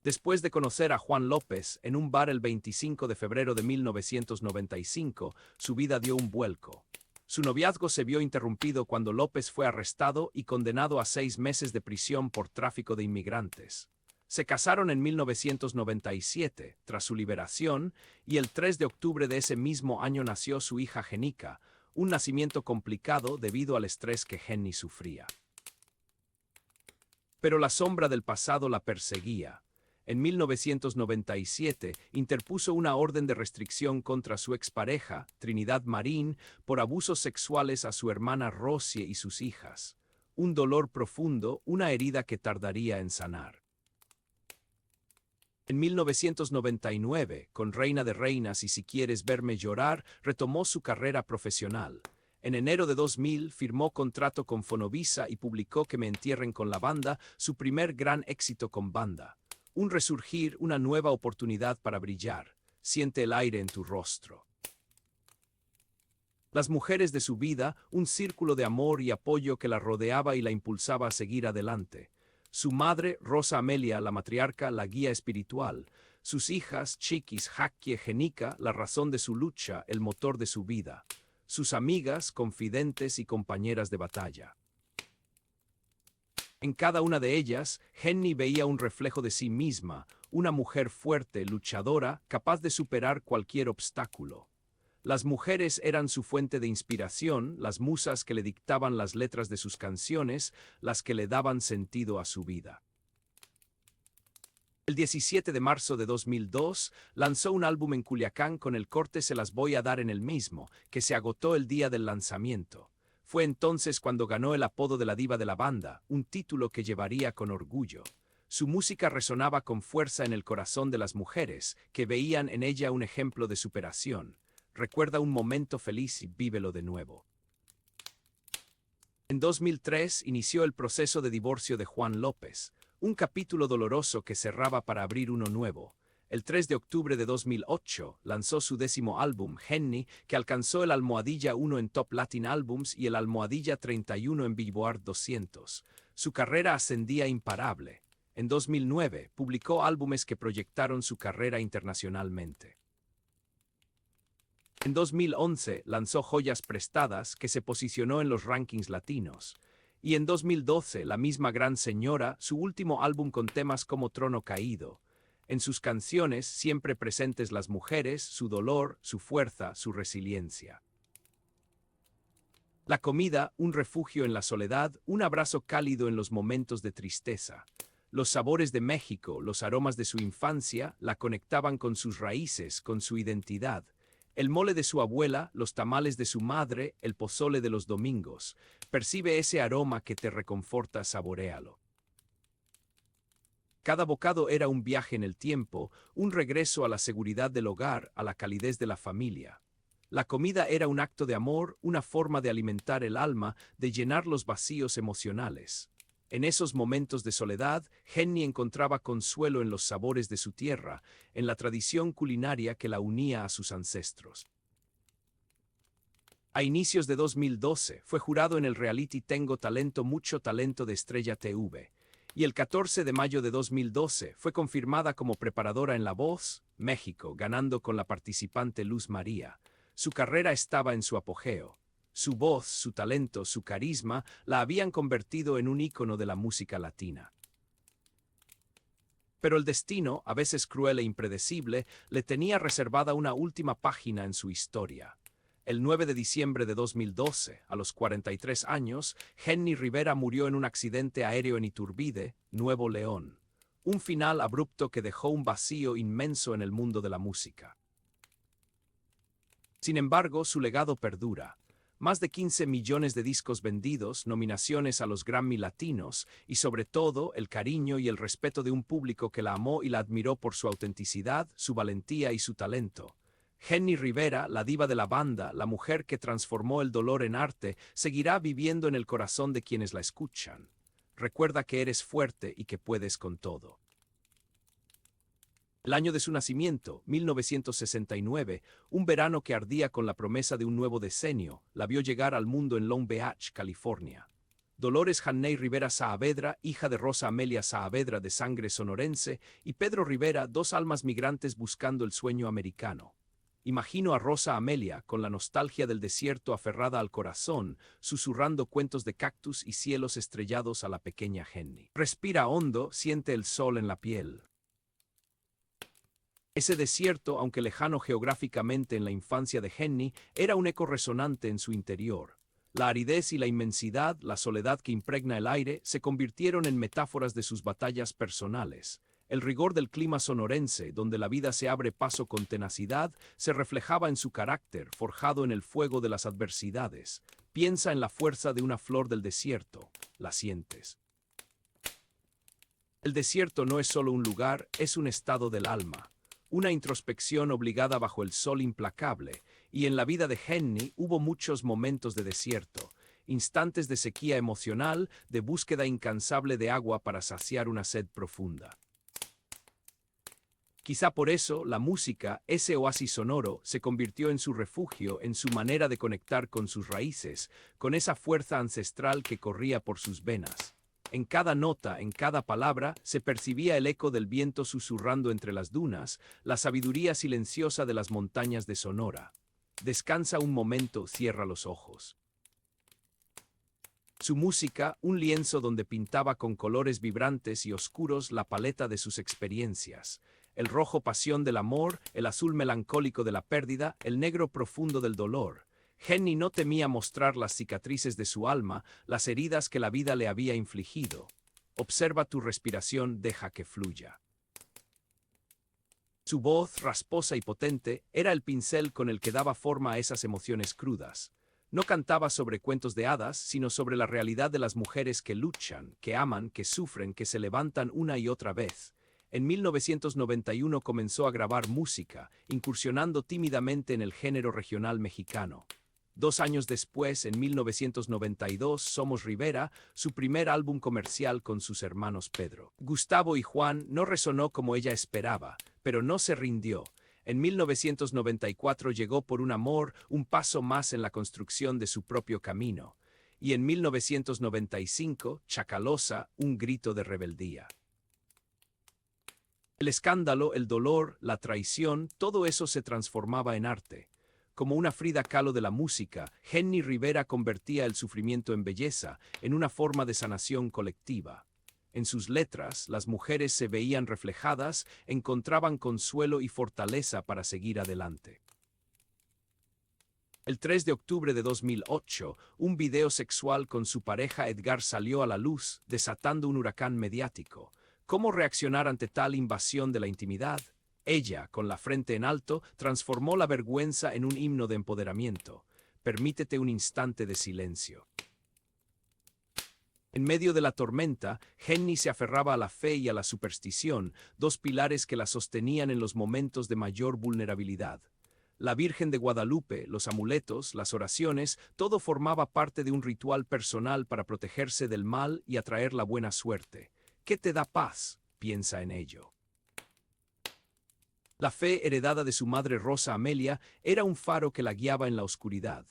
Después de conocer a Juan López en un bar el 25 de febrero de 1995, su vida dio un vuelco. Su noviazgo se vio interrumpido cuando López fue arrestado y condenado a 6 meses de prisión por tráfico de inmigrantes. Se casaron en 1997, tras su liberación, y el 3 de octubre de ese mismo año nació su hija Jenica, un nacimiento complicado debido al estrés que Henny sufría. Pero la sombra del pasado la perseguía. En 1997 interpuso una orden de restricción contra su expareja, Trinidad Marín, por abusos sexuales a su hermana Rosie y sus hijas. Un dolor profundo, una herida que tardaría en sanar. En 1999, con Reina de Reinas y Si quieres verme llorar, retomó su carrera profesional. En enero de 2000 firmó contrato con Fonovisa y publicó Que me entierren con la banda, su primer gran éxito con banda. Un resurgir, una nueva oportunidad para brillar. Siente el aire en tu rostro. Las mujeres de su vida, un círculo de amor y apoyo que la rodeaba y la impulsaba a seguir adelante. Su madre, Rosa Amelia, la matriarca, la guía espiritual. Sus hijas, Chiquis, Jaquie, Jenica, la razón de su lucha, el motor de su vida. Sus amigas, confidentes y compañeras de batalla. En cada una de ellas, Henny veía un reflejo de sí misma, una mujer fuerte, luchadora, capaz de superar cualquier obstáculo. Las mujeres eran su fuente de inspiración, las musas que le dictaban las letras de sus canciones, las que le daban sentido a su vida. El 17 de marzo de 2002, lanzó un álbum en Culiacán con el corte Se las voy a dar en el mismo, que se agotó el día del lanzamiento. Fue entonces cuando ganó el apodo de la diva de la banda, un título que llevaría con orgullo. Su música resonaba con fuerza en el corazón de las mujeres, que veían en ella un ejemplo de superación. Recuerda un momento feliz y vívelo de nuevo. En 2003 inició el proceso de divorcio de Juan López, un capítulo doloroso que cerraba para abrir uno nuevo. El 3 de octubre de 2008 lanzó su 10º álbum, Henny, que alcanzó el almohadilla 1 en Top Latin Albums y el almohadilla 31 en Billboard 200. Su carrera ascendía imparable. En 2009, publicó álbumes que proyectaron su carrera internacionalmente. En 2011, lanzó Joyas Prestadas, que se posicionó en los rankings latinos. Y en 2012, la misma gran señora, su último álbum con temas como Trono Caído. En sus canciones, siempre presentes las mujeres, su dolor, su fuerza, su resiliencia. La comida, un refugio en la soledad, un abrazo cálido en los momentos de tristeza. Los sabores de México, los aromas de su infancia, la conectaban con sus raíces, con su identidad. El mole de su abuela, los tamales de su madre, el pozole de los domingos. Percibe ese aroma que te reconforta, saboréalo. Cada bocado era un viaje en el tiempo, un regreso a la seguridad del hogar, a la calidez de la familia. La comida era un acto de amor, una forma de alimentar el alma, de llenar los vacíos emocionales. En esos momentos de soledad, Henny encontraba consuelo en los sabores de su tierra, en la tradición culinaria que la unía a sus ancestros. A inicios de 2012, fue jurado en el reality Tengo Talento, Mucho Talento de Estrella TV, y el 14 de mayo de 2012 fue confirmada como preparadora en La Voz, México, ganando con la participante Luz María. Su carrera estaba en su apogeo. Su voz, su talento, su carisma la habían convertido en un ícono de la música latina. Pero el destino, a veces cruel e impredecible, le tenía reservada una última página en su historia. El 9 de diciembre de 2012, a los 43 años, Henny Rivera murió en un accidente aéreo en Iturbide, Nuevo León. Un final abrupto que dejó un vacío inmenso en el mundo de la música. Sin embargo, su legado perdura. Más de 15 millones de discos vendidos, nominaciones a los Grammy Latinos y sobre todo el cariño y el respeto de un público que la amó y la admiró por su autenticidad, su valentía y su talento. Henny Rivera, la diva de la banda, la mujer que transformó el dolor en arte, seguirá viviendo en el corazón de quienes la escuchan. Recuerda que eres fuerte y que puedes con todo. El año de su nacimiento, 1969, un verano que ardía con la promesa de un nuevo decenio, la vio llegar al mundo en Long Beach, California. Dolores Janney Rivera Saavedra, hija de Rosa Amelia Saavedra de sangre sonorense, y Pedro Rivera, dos almas migrantes buscando el sueño americano. Imagino a Rosa Amelia, con la nostalgia del desierto aferrada al corazón, susurrando cuentos de cactus y cielos estrellados a la pequeña Henny. Respira hondo, siente el sol en la piel. Ese desierto, aunque lejano geográficamente en la infancia de Henny, era un eco resonante en su interior. La aridez y la inmensidad, la soledad que impregna el aire, se convirtieron en metáforas de sus batallas personales. El rigor del clima sonorense, donde la vida se abre paso con tenacidad, se reflejaba en su carácter, forjado en el fuego de las adversidades. Piensa en la fuerza de una flor del desierto, la sientes. El desierto no es solo un lugar, es un estado del alma. Una introspección obligada bajo el sol implacable, y en la vida de Henny hubo muchos momentos de desierto, instantes de sequía emocional, de búsqueda incansable de agua para saciar una sed profunda. Quizá por eso la música, ese oasis sonoro, se convirtió en su refugio, en su manera de conectar con sus raíces, con esa fuerza ancestral que corría por sus venas. En cada nota, en cada palabra, se percibía el eco del viento susurrando entre las dunas, la sabiduría silenciosa de las montañas de Sonora. Descansa un momento, cierra los ojos. Su música, un lienzo donde pintaba con colores vibrantes y oscuros la paleta de sus experiencias. El rojo pasión del amor, el azul melancólico de la pérdida, el negro profundo del dolor. Henny no temía mostrar las cicatrices de su alma, las heridas que la vida le había infligido. Observa tu respiración, deja que fluya. Su voz, rasposa y potente, era el pincel con el que daba forma a esas emociones crudas. No cantaba sobre cuentos de hadas, sino sobre la realidad de las mujeres que luchan, que aman, que sufren, que se levantan una y otra vez. En 1991 comenzó a grabar música, incursionando tímidamente en el género regional mexicano. 2 años después, en 1992, Somos Rivera, su primer álbum comercial con sus hermanos Pedro, Gustavo y Juan, no resonó como ella esperaba, pero no se rindió. En 1994 llegó Por un amor, un paso más en la construcción de su propio camino. Y en 1995, Chacalosa, un grito de rebeldía. El escándalo, el dolor, la traición, todo eso se transformaba en arte. Como una Frida Kahlo de la música, Jenny Rivera convertía el sufrimiento en belleza, en una forma de sanación colectiva. En sus letras, las mujeres se veían reflejadas, encontraban consuelo y fortaleza para seguir adelante. El 3 de octubre de 2008, un video sexual con su pareja Edgar salió a la luz, desatando un huracán mediático. ¿Cómo reaccionar ante tal invasión de la intimidad? Ella, con la frente en alto, transformó la vergüenza en un himno de empoderamiento. Permítete un instante de silencio. En medio de la tormenta, Jenny se aferraba a la fe y a la superstición, dos pilares que la sostenían en los momentos de mayor vulnerabilidad. La Virgen de Guadalupe, los amuletos, las oraciones, todo formaba parte de un ritual personal para protegerse del mal y atraer la buena suerte. ¿Qué te da paz? Piensa en ello. La fe heredada de su madre Rosa Amelia era un faro que la guiaba en la oscuridad.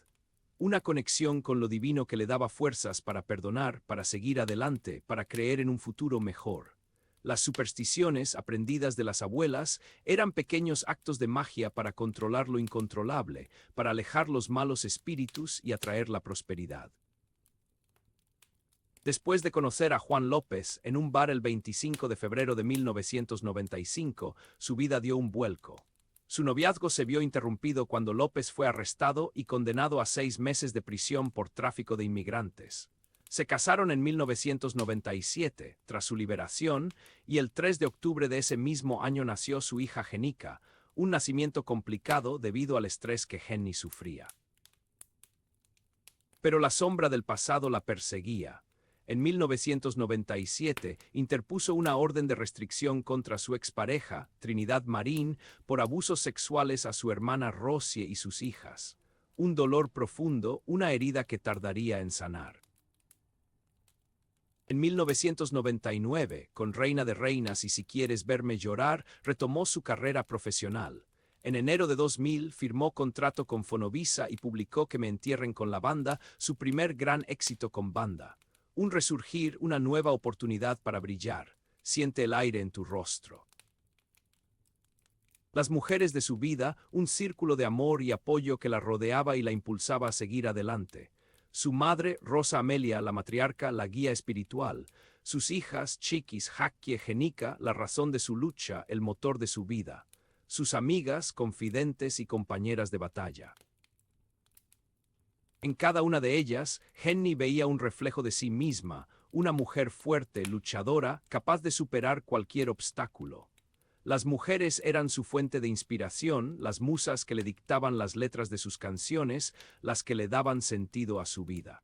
Una conexión con lo divino que le daba fuerzas para perdonar, para seguir adelante, para creer en un futuro mejor. Las supersticiones, aprendidas de las abuelas, eran pequeños actos de magia para controlar lo incontrolable, para alejar los malos espíritus y atraer la prosperidad. Después de conocer a Juan López en un bar el 25 de febrero de 1995, su vida dio un vuelco. Su noviazgo se vio interrumpido cuando López fue arrestado y condenado a 6 meses de prisión por tráfico de inmigrantes. Se casaron en 1997, tras su liberación, y el 3 de octubre de ese mismo año nació su hija Jenica, un nacimiento complicado debido al estrés que Jenny sufría. Pero la sombra del pasado la perseguía. En 1997 interpuso una orden de restricción contra su expareja, Trinidad Marín, por abusos sexuales a su hermana Rosie y sus hijas. Un dolor profundo, una herida que tardaría en sanar. En 1999, con Reina de Reinas y Si quieres verme llorar, retomó su carrera profesional. En enero de 2000 firmó contrato con Fonovisa y publicó Que me entierren con la banda, su primer gran éxito con banda. Un resurgir, una nueva oportunidad para brillar. Siente el aire en tu rostro. Las mujeres de su vida, un círculo de amor y apoyo que la rodeaba y la impulsaba a seguir adelante. Su madre, Rosa Amelia, la matriarca, la guía espiritual. Sus hijas, Chiquis, Jaquie, Jenica, la razón de su lucha, el motor de su vida. Sus amigas, confidentes y compañeras de batalla. En cada una de ellas, Jenny veía un reflejo de sí misma, una mujer fuerte, luchadora, capaz de superar cualquier obstáculo. Las mujeres eran su fuente de inspiración, las musas que le dictaban las letras de sus canciones, las que le daban sentido a su vida.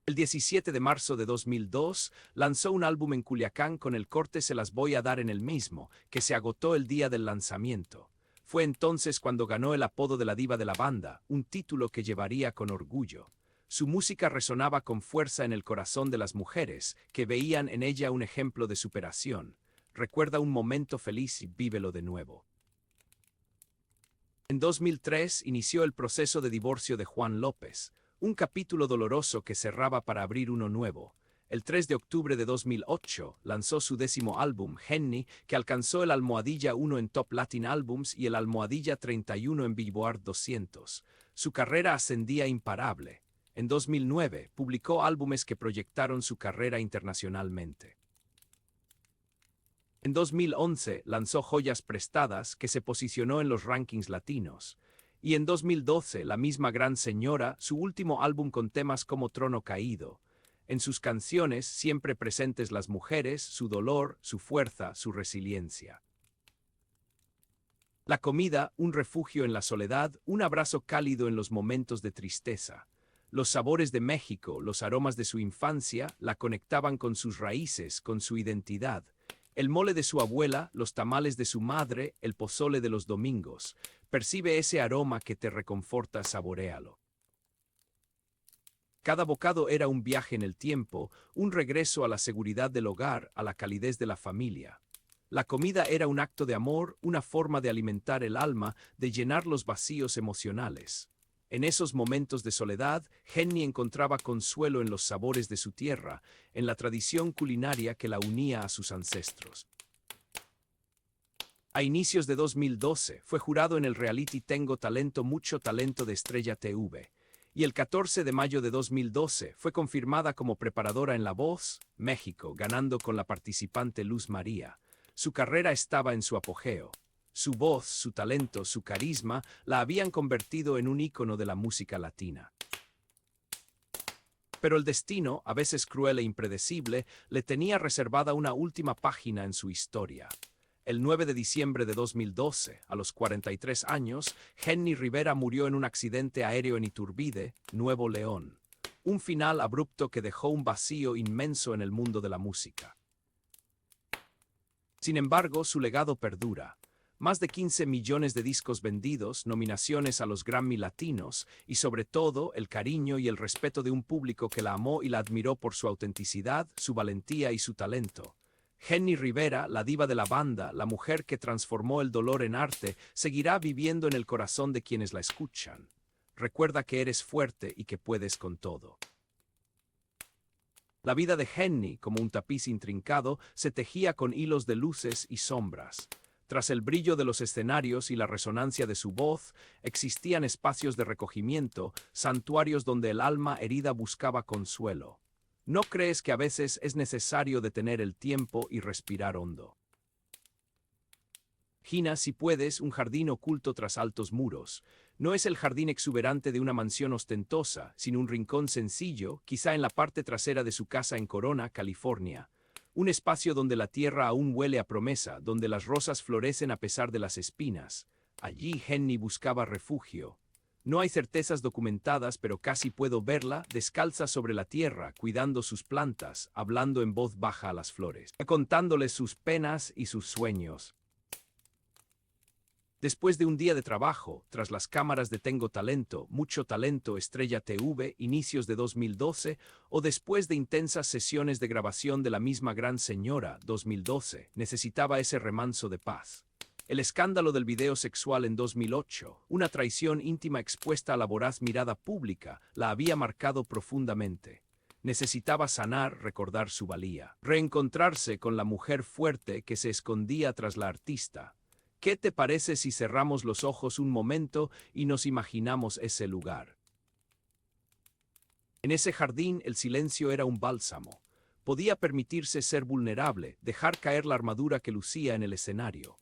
El 17 de marzo de 2002 lanzó un álbum en Culiacán con el corte Se las voy a dar en el mismo, que se agotó el día del lanzamiento. Fue entonces cuando ganó el apodo de la diva de la banda, un título que llevaría con orgullo. Su música resonaba con fuerza en el corazón de las mujeres, que veían en ella un ejemplo de superación. Recuerda un momento feliz y vívelo de nuevo. En 2003 inició el proceso de divorcio de Juan López, un capítulo doloroso que cerraba para abrir uno nuevo. El 3 de octubre de 2008 lanzó su 10º álbum, Jenny, que alcanzó el almohadilla 1 en Top Latin Albums y el almohadilla 31 en Billboard 200. Su carrera ascendía imparable. En 2009 publicó álbumes que proyectaron su carrera internacionalmente. En 2011 lanzó Joyas Prestadas, que se posicionó en los rankings latinos. Y en 2012, La misma gran señora, su último álbum con temas como Trono Caído. En sus canciones siempre presentes las mujeres, su dolor, su fuerza, su resiliencia. La comida, un refugio en la soledad, un abrazo cálido en los momentos de tristeza. Los sabores de México, los aromas de su infancia, la conectaban con sus raíces, con su identidad. El mole de su abuela, los tamales de su madre, el pozole de los domingos. Percibe ese aroma que te reconforta, saboréalo. Cada bocado era un viaje en el tiempo, un regreso a la seguridad del hogar, a la calidez de la familia. La comida era un acto de amor, una forma de alimentar el alma, de llenar los vacíos emocionales. En esos momentos de soledad, Jenny encontraba consuelo en los sabores de su tierra, en la tradición culinaria que la unía a sus ancestros. A inicios de 2012 fue jurado en el reality Tengo Talento Mucho Talento de Estrella TV, y el 14 de mayo de 2012 fue confirmada como preparadora en La Voz, México, ganando con la participante Luz María. Su carrera estaba en su apogeo. Su voz, su talento, su carisma la habían convertido en un ícono de la música latina. Pero el destino, a veces cruel e impredecible, le tenía reservada una última página en su historia. El 9 de diciembre de 2012, a los 43 años, Jenni Rivera murió en un accidente aéreo en Iturbide, Nuevo León. Un final abrupto que dejó un vacío inmenso en el mundo de la música. Sin embargo, su legado perdura. Más de 15 millones de discos vendidos, nominaciones a los Grammy Latinos y sobre todo el cariño y el respeto de un público que la amó y la admiró por su autenticidad, su valentía y su talento. Jenni Rivera, la diva de la banda, la mujer que transformó el dolor en arte, seguirá viviendo en el corazón de quienes la escuchan. Recuerda que eres fuerte y que puedes con todo. La vida de Jenni, como un tapiz intrincado, se tejía con hilos de luces y sombras. Tras el brillo de los escenarios y la resonancia de su voz, existían espacios de recogimiento, santuarios donde el alma herida buscaba consuelo. ¿No crees que a veces es necesario detener el tiempo y respirar hondo? Gina, si puedes, un jardín oculto tras altos muros. No es el jardín exuberante de una mansión ostentosa, sino un rincón sencillo, quizá en la parte trasera de su casa en Corona, California. Un espacio donde la tierra aún huele a promesa, donde las rosas florecen a pesar de las espinas. Allí Jenni buscaba refugio. No hay certezas documentadas, pero casi puedo verla, descalza sobre la tierra, cuidando sus plantas, hablando en voz baja a las flores, contándoles sus penas y sus sueños. Después de un día de trabajo, tras las cámaras de Tengo Talento, Mucho Talento, Estrella TV, inicios de 2012, o después de intensas sesiones de grabación de La Misma Gran Señora, 2012, necesitaba ese remanso de paz. El escándalo del video sexual en 2008, una traición íntima expuesta a la voraz mirada pública, la había marcado profundamente. Necesitaba sanar, recordar su valía, reencontrarse con la mujer fuerte que se escondía tras la artista. ¿Qué te parece si cerramos los ojos un momento y nos imaginamos ese lugar? En ese jardín el silencio era un bálsamo. Podía permitirse ser vulnerable, dejar caer la armadura que lucía en el escenario.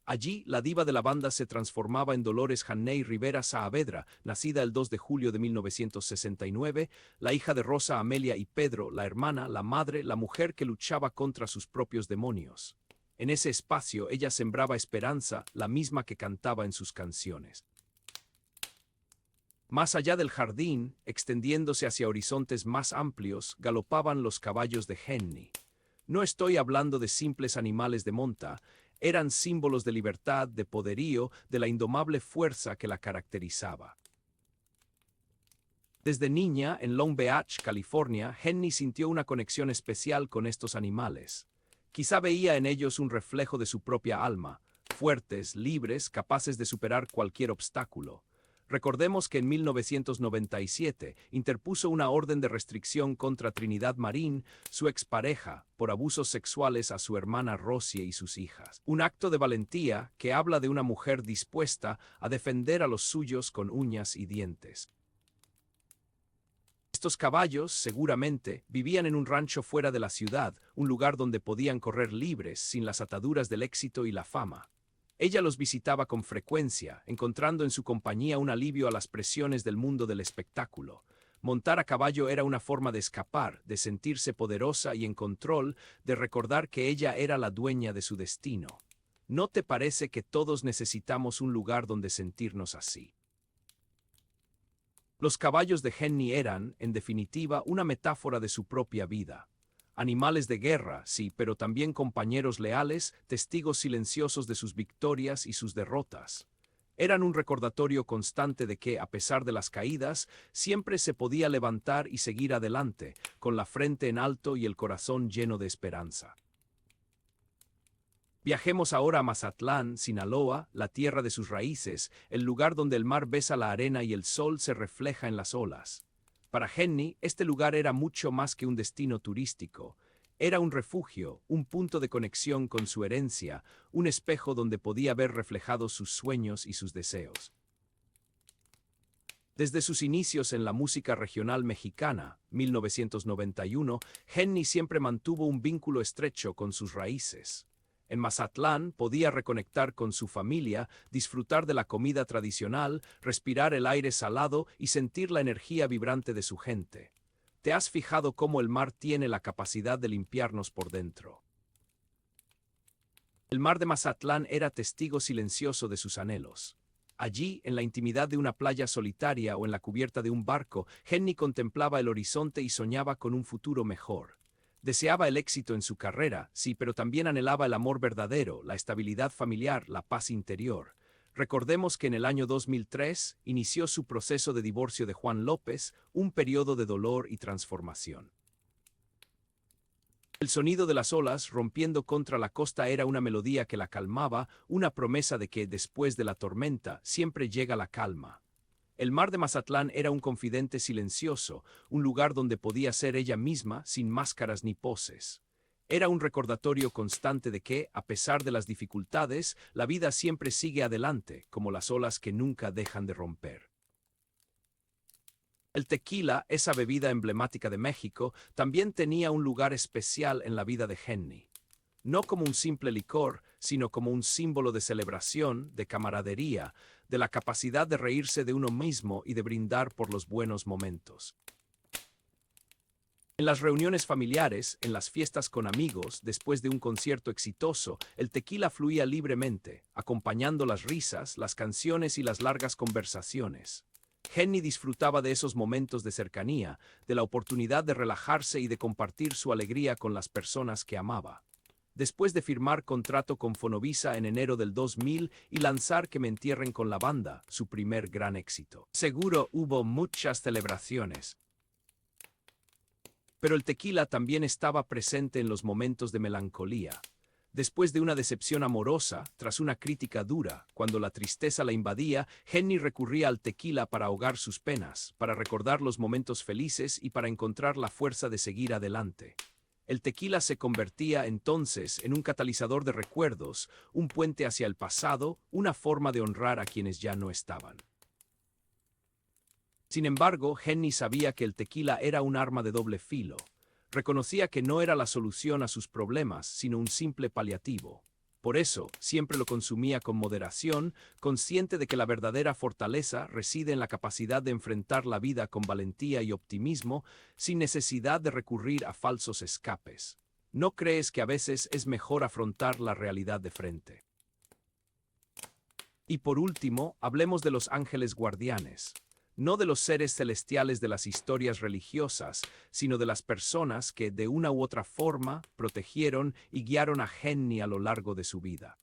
Allí, la diva de la banda se transformaba en Dolores Janney Rivera Saavedra, nacida el 2 de julio de 1969, la hija de Rosa Amelia y Pedro, la hermana, la madre, la mujer que luchaba contra sus propios demonios. En ese espacio ella sembraba esperanza, la misma que cantaba en sus canciones. Más allá del jardín, extendiéndose hacia horizontes más amplios, galopaban los caballos de Jenni. No estoy hablando de simples animales de monta, eran símbolos de libertad, de poderío, de la indomable fuerza que la caracterizaba. Desde niña, en Long Beach, California, Jenni sintió una conexión especial con estos animales. Quizá veía en ellos un reflejo de su propia alma, fuertes, libres, capaces de superar cualquier obstáculo. Recordemos que en 1997 interpuso una orden de restricción contra Trinidad Marín, su expareja, por abusos sexuales a su hermana Rosie y sus hijas. Un acto de valentía que habla de una mujer dispuesta a defender a los suyos con uñas y dientes. Estos caballos, seguramente, vivían en un rancho fuera de la ciudad, un lugar donde podían correr libres, sin las ataduras del éxito y la fama. Ella los visitaba con frecuencia, encontrando en su compañía un alivio a las presiones del mundo del espectáculo. Montar a caballo era una forma de escapar, de sentirse poderosa y en control, de recordar que ella era la dueña de su destino. ¿No te parece que todos necesitamos un lugar donde sentirnos así? Los caballos de Jenni eran, en definitiva, una metáfora de su propia vida. Animales de guerra, sí, pero también compañeros leales, testigos silenciosos de sus victorias y sus derrotas. Eran un recordatorio constante de que, a pesar de las caídas, siempre se podía levantar y seguir adelante, con la frente en alto y el corazón lleno de esperanza. Viajemos ahora a Mazatlán, Sinaloa, la tierra de sus raíces, el lugar donde el mar besa la arena y el sol se refleja en las olas. Para Jenni, este lugar era mucho más que un destino turístico. Era un refugio, un punto de conexión con su herencia, un espejo donde podía ver reflejados sus sueños y sus deseos. Desde sus inicios en la música regional mexicana, 1991, Henny siempre mantuvo un vínculo estrecho con sus raíces. En Mazatlán podía reconectar con su familia, disfrutar de la comida tradicional, respirar el aire salado y sentir la energía vibrante de su gente. ¿Te has fijado cómo el mar tiene la capacidad de limpiarnos por dentro? El mar de Mazatlán era testigo silencioso de sus anhelos. Allí, en la intimidad de una playa solitaria o en la cubierta de un barco, Henny contemplaba el horizonte y soñaba con un futuro mejor. Deseaba el éxito en su carrera, sí, pero también anhelaba el amor verdadero, la estabilidad familiar, la paz interior. Recordemos que en el año 2003 inició su proceso de divorcio de Juan López, un periodo de dolor y transformación. El sonido de las olas rompiendo contra la costa era una melodía que la calmaba, una promesa de que, después de la tormenta, siempre llega la calma. El mar de Mazatlán era un confidente silencioso, un lugar donde podía ser ella misma sin máscaras ni poses. Era un recordatorio constante de que, a pesar de las dificultades, la vida siempre sigue adelante, como las olas que nunca dejan de romper. El tequila, esa bebida emblemática de México, también tenía un lugar especial en la vida de Henny. No como un simple licor, sino como un símbolo de celebración, de camaradería, de la capacidad de reírse de uno mismo y de brindar por los buenos momentos. En las reuniones familiares, en las fiestas con amigos, después de un concierto exitoso, el tequila fluía libremente, acompañando las risas, las canciones y las largas conversaciones. Henny disfrutaba de esos momentos de cercanía, de la oportunidad de relajarse y de compartir su alegría con las personas que amaba. Después de firmar contrato con Fonovisa en enero del 2000 y lanzar Que me entierren con la banda, su primer gran éxito. Seguro hubo muchas celebraciones. Pero el tequila también estaba presente en los momentos de melancolía. Después de una decepción amorosa, tras una crítica dura, cuando la tristeza la invadía, Henny recurría al tequila para ahogar sus penas, para recordar los momentos felices y para encontrar la fuerza de seguir adelante. El tequila se convertía entonces en un catalizador de recuerdos, un puente hacia el pasado, una forma de honrar a quienes ya no estaban. Sin embargo, Henny sabía que el tequila era un arma de doble filo. Reconocía que no era la solución a sus problemas, sino un simple paliativo. Por eso, siempre lo consumía con moderación, consciente de que la verdadera fortaleza reside en la capacidad de enfrentar la vida con valentía y optimismo, sin necesidad de recurrir a falsos escapes. ¿No crees que a veces es mejor afrontar la realidad de frente? Y por último, hablemos de los ángeles guardianes. No de los seres celestiales de las historias religiosas, sino de las personas que, de una u otra forma, protegieron y guiaron a Henny a lo largo de su vida.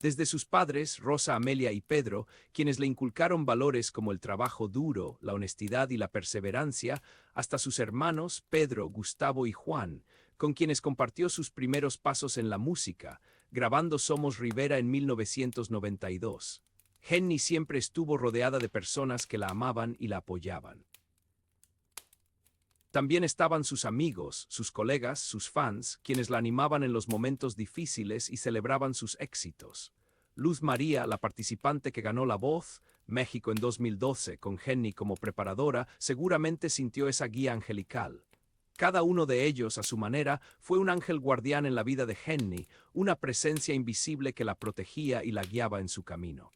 Desde sus padres, Rosa, Amelia y Pedro, quienes le inculcaron valores como el trabajo duro, la honestidad y la perseverancia, hasta sus hermanos, Pedro, Gustavo y Juan, con quienes compartió sus primeros pasos en la música, grabando Somos Rivera en 1992. Henny siempre estuvo rodeada de personas que la amaban y la apoyaban. También estaban sus amigos, sus colegas, sus fans, quienes la animaban en los momentos difíciles y celebraban sus éxitos. Luz María, la participante que ganó La Voz, México en 2012, con Henny como preparadora, seguramente sintió esa guía angelical. Cada uno de ellos, a su manera, fue un ángel guardián en la vida de Henny, una presencia invisible que la protegía y la guiaba en su camino.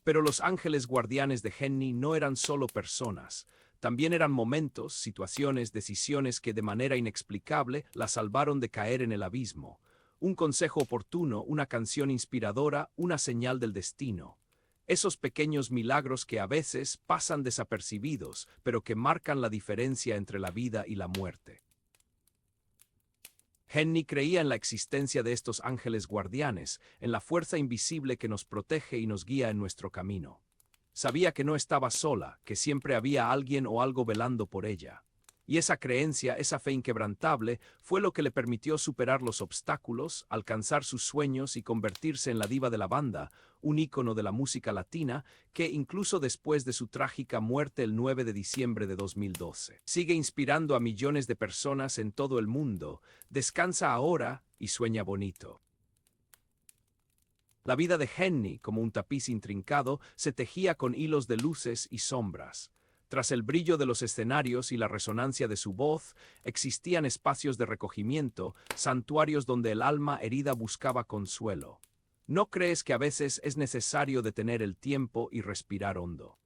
Pero los ángeles guardianes de Henny no eran solo personas, también eran momentos, situaciones, decisiones que de manera inexplicable la salvaron de caer en el abismo. Un consejo oportuno, una canción inspiradora, una señal del destino. Esos pequeños milagros que a veces pasan desapercibidos, pero que marcan la diferencia entre la vida y la muerte. Henny creía en la existencia de estos ángeles guardianes, en la fuerza invisible que nos protege y nos guía en nuestro camino. Sabía que no estaba sola, que siempre había alguien o algo velando por ella. Y esa creencia, esa fe inquebrantable, fue lo que le permitió superar los obstáculos, alcanzar sus sueños y convertirse en la diva de la banda, un ícono de la música latina que, incluso después de su trágica muerte el 9 de diciembre de 2012, sigue inspirando a millones de personas en todo el mundo. Descansa ahora y sueña bonito. La vida de Henny, como un tapiz intrincado, se tejía con hilos de luces y sombras. Tras el brillo de los escenarios y la resonancia de su voz, existían espacios de recogimiento, santuarios donde el alma herida buscaba consuelo. ¿No crees que a veces es necesario detener el tiempo y respirar hondo?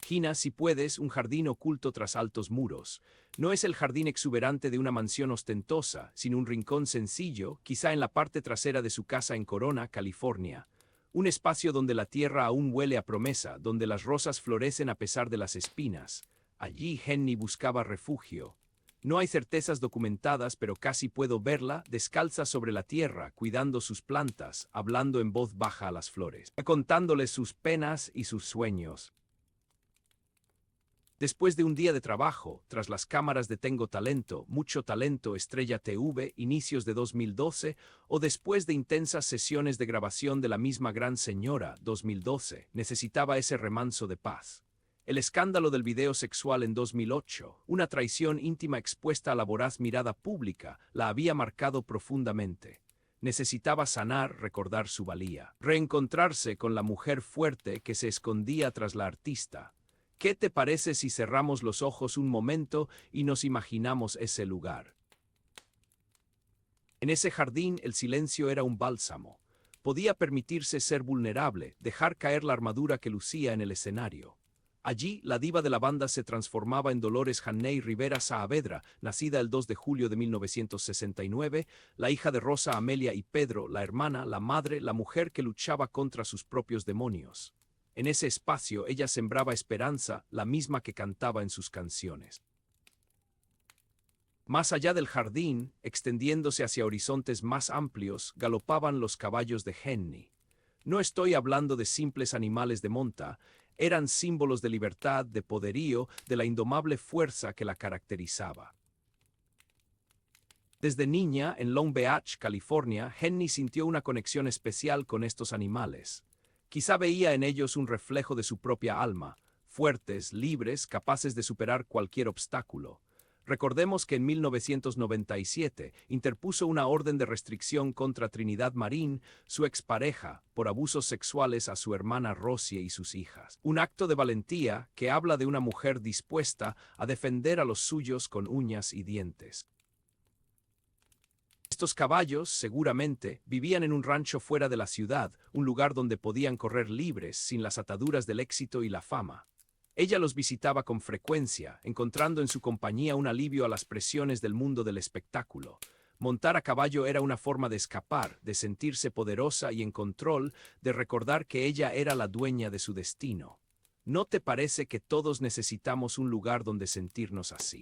Imagina, si puedes, un jardín oculto tras altos muros. No es el jardín exuberante de una mansión ostentosa, sino un rincón sencillo, quizá en la parte trasera de su casa en Corona, California. Un espacio donde la tierra aún huele a promesa, donde las rosas florecen a pesar de las espinas. Allí Henny buscaba refugio. No hay certezas documentadas, pero casi puedo verla, descalza sobre la tierra, cuidando sus plantas, hablando en voz baja a las flores, contándoles sus penas y sus sueños. Después de un día de trabajo, tras las cámaras de Tengo Talento, Mucho Talento, Estrella TV, inicios de 2012, o después de intensas sesiones de grabación de La Misma Gran Señora, 2012, necesitaba ese remanso de paz. El escándalo del video sexual en 2008, una traición íntima expuesta a la voraz mirada pública, la había marcado profundamente. Necesitaba sanar, recordar su valía, reencontrarse con la mujer fuerte que se escondía tras la artista. ¿Qué te parece si cerramos los ojos un momento y nos imaginamos ese lugar? En ese jardín el silencio era un bálsamo. Podía permitirse ser vulnerable, dejar caer la armadura que lucía en el escenario. Allí, la diva de la banda se transformaba en Dolores Janney Rivera Saavedra, nacida el 2 de julio de 1969, la hija de Rosa Amelia y Pedro, la hermana, la madre, la mujer que luchaba contra sus propios demonios. En ese espacio ella sembraba esperanza, la misma que cantaba en sus canciones. Más allá del jardín, extendiéndose hacia horizontes más amplios, galopaban los caballos de Henny. No estoy hablando de simples animales de monta, eran símbolos de libertad, de poderío, de la indomable fuerza que la caracterizaba. Desde niña, en Long Beach, California, Henny sintió una conexión especial con estos animales. Quizá veía en ellos un reflejo de su propia alma, fuertes, libres, capaces de superar cualquier obstáculo. Recordemos que en 1997 interpuso una orden de restricción contra Trinidad Marín, su expareja, por abusos sexuales a su hermana Rosie y sus hijas. Un acto de valentía que habla de una mujer dispuesta a defender a los suyos con uñas y dientes. Estos caballos, seguramente, vivían en un rancho fuera de la ciudad, un lugar donde podían correr libres, sin las ataduras del éxito y la fama. Ella los visitaba con frecuencia, encontrando en su compañía un alivio a las presiones del mundo del espectáculo. Montar a caballo era una forma de escapar, de sentirse poderosa y en control, de recordar que ella era la dueña de su destino. ¿No te parece que todos necesitamos un lugar donde sentirnos así?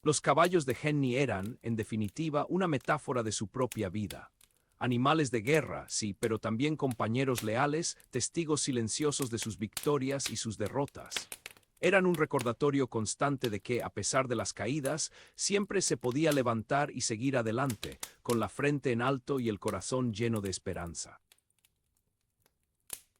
Los caballos de Henny eran, en definitiva, una metáfora de su propia vida. Animales de guerra, sí, pero también compañeros leales, testigos silenciosos de sus victorias y sus derrotas. Eran un recordatorio constante de que, a pesar de las caídas, siempre se podía levantar y seguir adelante, con la frente en alto y el corazón lleno de esperanza.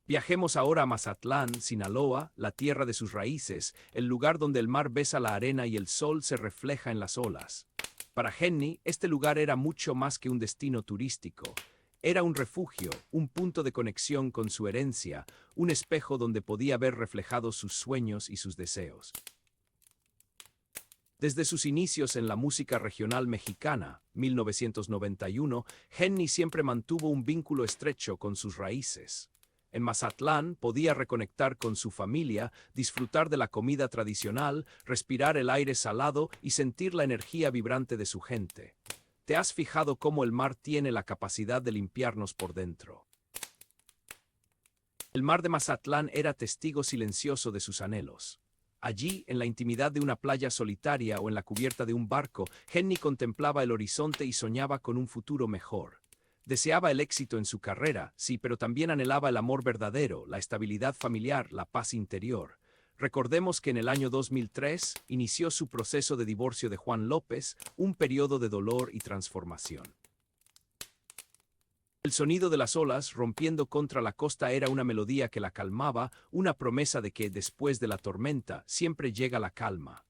Viajemos ahora a Mazatlán, Sinaloa, la tierra de sus raíces, el lugar donde el mar besa la arena y el sol se refleja en las olas. Para Henny, este lugar era mucho más que un destino turístico. Era un refugio, un punto de conexión con su herencia, un espejo donde podía ver reflejados sus sueños y sus deseos. Desde sus inicios en la música regional mexicana, 1991, Henny siempre mantuvo un vínculo estrecho con sus raíces. En Mazatlán podía reconectar con su familia, disfrutar de la comida tradicional, respirar el aire salado y sentir la energía vibrante de su gente. ¿Te has fijado cómo el mar tiene la capacidad de limpiarnos por dentro? El mar de Mazatlán era testigo silencioso de sus anhelos. Allí, en la intimidad de una playa solitaria o en la cubierta de un barco, Henny contemplaba el horizonte y soñaba con un futuro mejor. Deseaba el éxito en su carrera, sí, pero también anhelaba el amor verdadero, la estabilidad familiar, la paz interior. Recordemos que en el año 2003 inició su proceso de divorcio de Juan López, un periodo de dolor y transformación. El sonido de las olas rompiendo contra la costa era una melodía que la calmaba, una promesa de que, después de la tormenta, siempre llega la calma.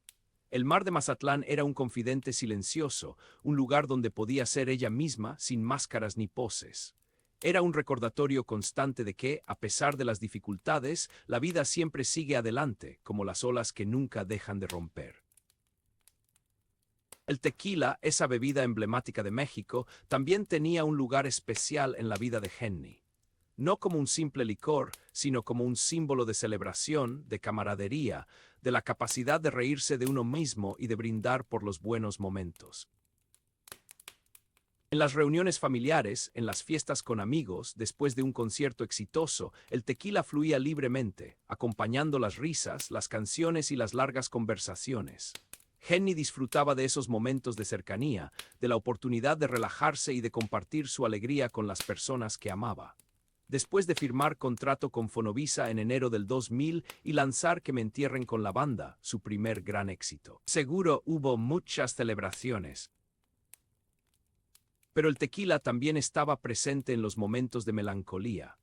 El mar de Mazatlán era un confidente silencioso, un lugar donde podía ser ella misma sin máscaras ni poses. Era un recordatorio constante de que, a pesar de las dificultades, la vida siempre sigue adelante, como las olas que nunca dejan de romper. El tequila, esa bebida emblemática de México, también tenía un lugar especial en la vida de Henny. No como un simple licor, sino como un símbolo de celebración, de camaradería, de la capacidad de reírse de uno mismo y de brindar por los buenos momentos. En las reuniones familiares, en las fiestas con amigos, después de un concierto exitoso, el tequila fluía libremente, acompañando las risas, las canciones y las largas conversaciones. Henny disfrutaba de esos momentos de cercanía, de la oportunidad de relajarse y de compartir su alegría con las personas que amaba. Después de firmar contrato con Fonovisa en enero del 2000 y lanzar Que me entierren con la banda, su primer gran éxito. Seguro hubo muchas celebraciones. Pero el tequila también estaba presente en los momentos de melancolía.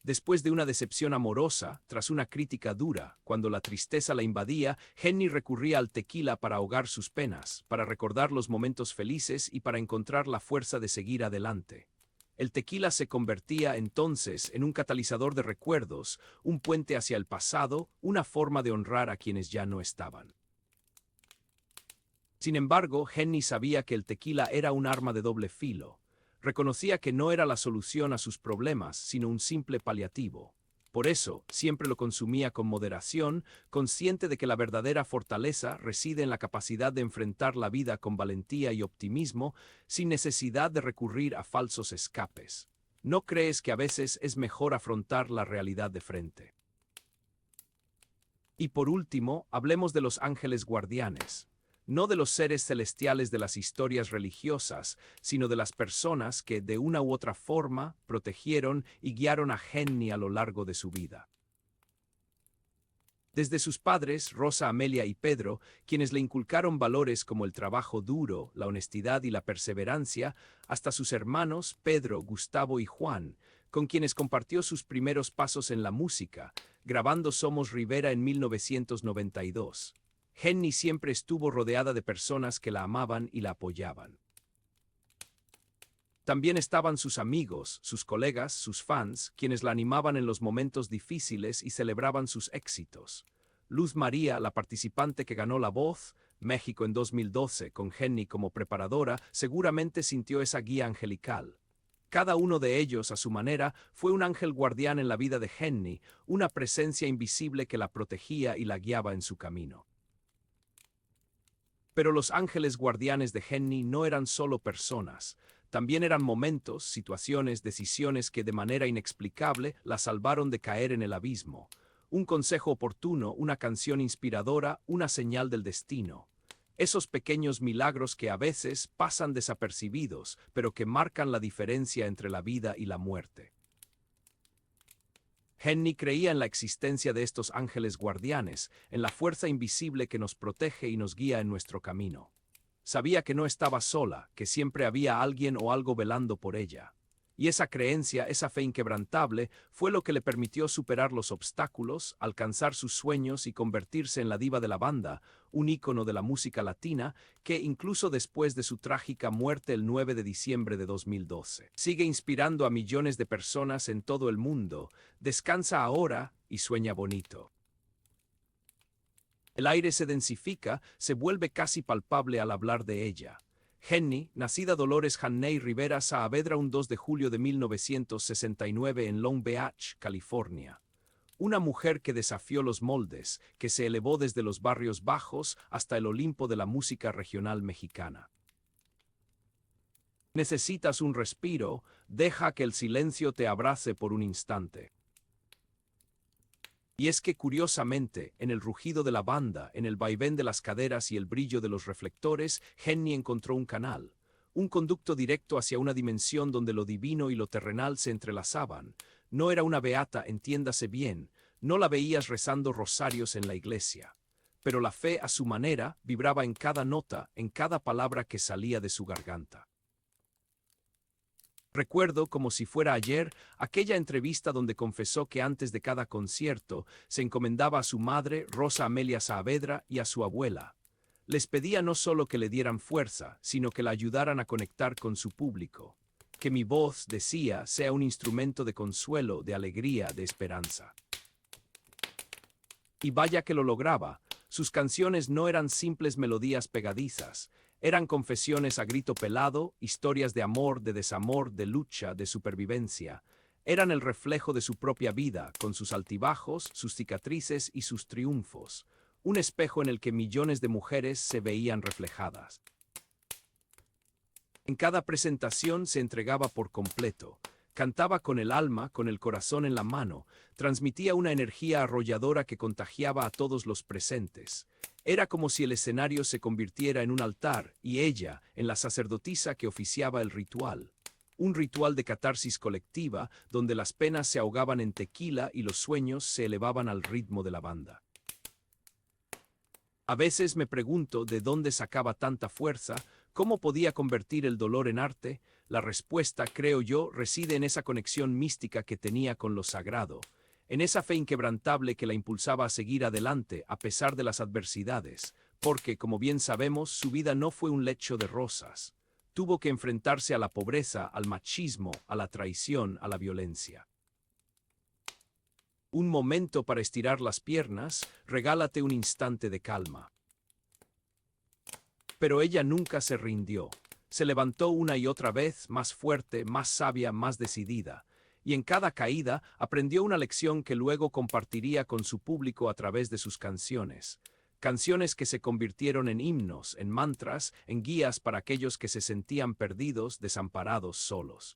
Después de una decepción amorosa, tras una crítica dura, cuando la tristeza la invadía, Henny recurría al tequila para ahogar sus penas, para recordar los momentos felices y para encontrar la fuerza de seguir adelante. El tequila se convertía entonces en un catalizador de recuerdos, un puente hacia el pasado, una forma de honrar a quienes ya no estaban. Sin embargo, Henny sabía que el tequila era un arma de doble filo. Reconocía que no era la solución a sus problemas, sino un simple paliativo. Por eso, siempre lo consumía con moderación, consciente de que la verdadera fortaleza reside en la capacidad de enfrentar la vida con valentía y optimismo, sin necesidad de recurrir a falsos escapes. ¿No crees que a veces es mejor afrontar la realidad de frente? Y por último, hablemos de los ángeles guardianes. No de los seres celestiales de las historias religiosas, sino de las personas que, de una u otra forma, protegieron y guiaron a Henny a lo largo de su vida. Desde sus padres, Rosa, Amelia y Pedro, quienes le inculcaron valores como el trabajo duro, la honestidad y la perseverancia, hasta sus hermanos, Pedro, Gustavo y Juan, con quienes compartió sus primeros pasos en la música, grabando Somos Rivera en 1992. Henny siempre estuvo rodeada de personas que la amaban y la apoyaban. También estaban sus amigos, sus colegas, sus fans, quienes la animaban en los momentos difíciles y celebraban sus éxitos. Luz María, la participante que ganó La Voz, México en 2012, con Henny como preparadora, seguramente sintió esa guía angelical. Cada uno de ellos, a su manera, fue un ángel guardián en la vida de Henny, una presencia invisible que la protegía y la guiaba en su camino. Pero los ángeles guardianes de Henny no eran solo personas, también eran momentos, situaciones, decisiones que de manera inexplicable la salvaron de caer en el abismo. Un consejo oportuno, una canción inspiradora, una señal del destino. Esos pequeños milagros que a veces pasan desapercibidos, pero que marcan la diferencia entre la vida y la muerte. Henny creía en la existencia de estos ángeles guardianes, en la fuerza invisible que nos protege y nos guía en nuestro camino. Sabía que no estaba sola, que siempre había alguien o algo velando por ella. Y esa creencia, esa fe inquebrantable, fue lo que le permitió superar los obstáculos, alcanzar sus sueños y convertirse en la diva de la banda, un ícono de la música latina que, incluso después de su trágica muerte el 9 de diciembre de 2012, sigue inspirando a millones de personas en todo el mundo. Descansa ahora y sueña bonito. El aire se densifica, se vuelve casi palpable al hablar de ella. Henny, nacida Dolores Hannay Rivera Saavedra un 2 de julio de 1969 en Long Beach, California. Una mujer que desafió los moldes, que se elevó desde los barrios bajos hasta el Olimpo de la música regional mexicana. Necesitas un respiro, deja que el silencio te abrace por un instante. Y es que, curiosamente, en el rugido de la banda, en el vaivén de las caderas y el brillo de los reflectores, Henny encontró un canal, un conducto directo hacia una dimensión donde lo divino y lo terrenal se entrelazaban. No era una beata, entiéndase bien, no la veías rezando rosarios en la iglesia. Pero la fe, a su manera, vibraba en cada nota, en cada palabra que salía de su garganta. Recuerdo, como si fuera ayer, aquella entrevista donde confesó que antes de cada concierto se encomendaba a su madre, Rosa Amelia Saavedra, y a su abuela. Les pedía no solo que le dieran fuerza, sino que la ayudaran a conectar con su público. Que mi voz, decía, sea un instrumento de consuelo, de alegría, de esperanza. Y vaya que lo lograba. Sus canciones no eran simples melodías pegadizas. Eran confesiones a grito pelado, historias de amor, de desamor, de lucha, de supervivencia. Eran el reflejo de su propia vida, con sus altibajos, sus cicatrices y sus triunfos. Un espejo en el que millones de mujeres se veían reflejadas. En cada presentación se entregaba por completo. Cantaba con el alma, con el corazón en la mano, transmitía una energía arrolladora que contagiaba a todos los presentes. Era como si el escenario se convirtiera en un altar y ella en la sacerdotisa que oficiaba el ritual. Un ritual de catarsis colectiva donde las penas se ahogaban en tequila y los sueños se elevaban al ritmo de la banda. A veces me pregunto de dónde sacaba tanta fuerza, cómo podía convertir el dolor en arte. La respuesta, creo yo, reside en esa conexión mística que tenía con lo sagrado, en esa fe inquebrantable que la impulsaba a seguir adelante a pesar de las adversidades, porque, como bien sabemos, su vida no fue un lecho de rosas. Tuvo que enfrentarse a la pobreza, al machismo, a la traición, a la violencia. Un momento para estirar las piernas, regálate un instante de calma. Pero ella nunca se rindió. Se levantó una y otra vez, más fuerte, más sabia, más decidida. Y en cada caída aprendió una lección que luego compartiría con su público a través de sus canciones. Canciones que se convirtieron en himnos, en mantras, en guías para aquellos que se sentían perdidos, desamparados, solos.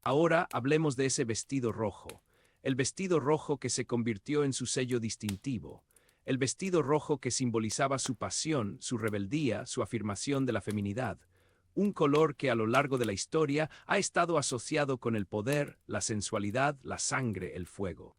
Ahora hablemos de ese vestido rojo. El vestido rojo que se convirtió en su sello distintivo. El vestido rojo que simbolizaba su pasión, su rebeldía, su afirmación de la feminidad. Un color que a lo largo de la historia ha estado asociado con el poder, la sensualidad, la sangre, el fuego.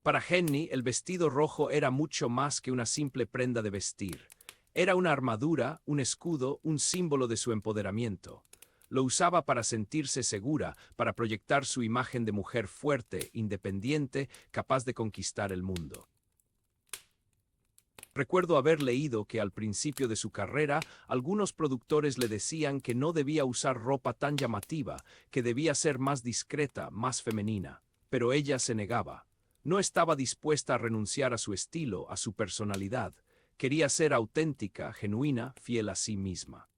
Para Henny, el vestido rojo era mucho más que una simple prenda de vestir. Era una armadura, un escudo, un símbolo de su empoderamiento. Lo usaba para sentirse segura, para proyectar su imagen de mujer fuerte, independiente, capaz de conquistar el mundo. Recuerdo haber leído que al principio de su carrera, algunos productores le decían que no debía usar ropa tan llamativa, que debía ser más discreta, más femenina. Pero ella se negaba. No estaba dispuesta a renunciar a su estilo, a su personalidad. Quería ser auténtica, genuina, fiel a sí misma.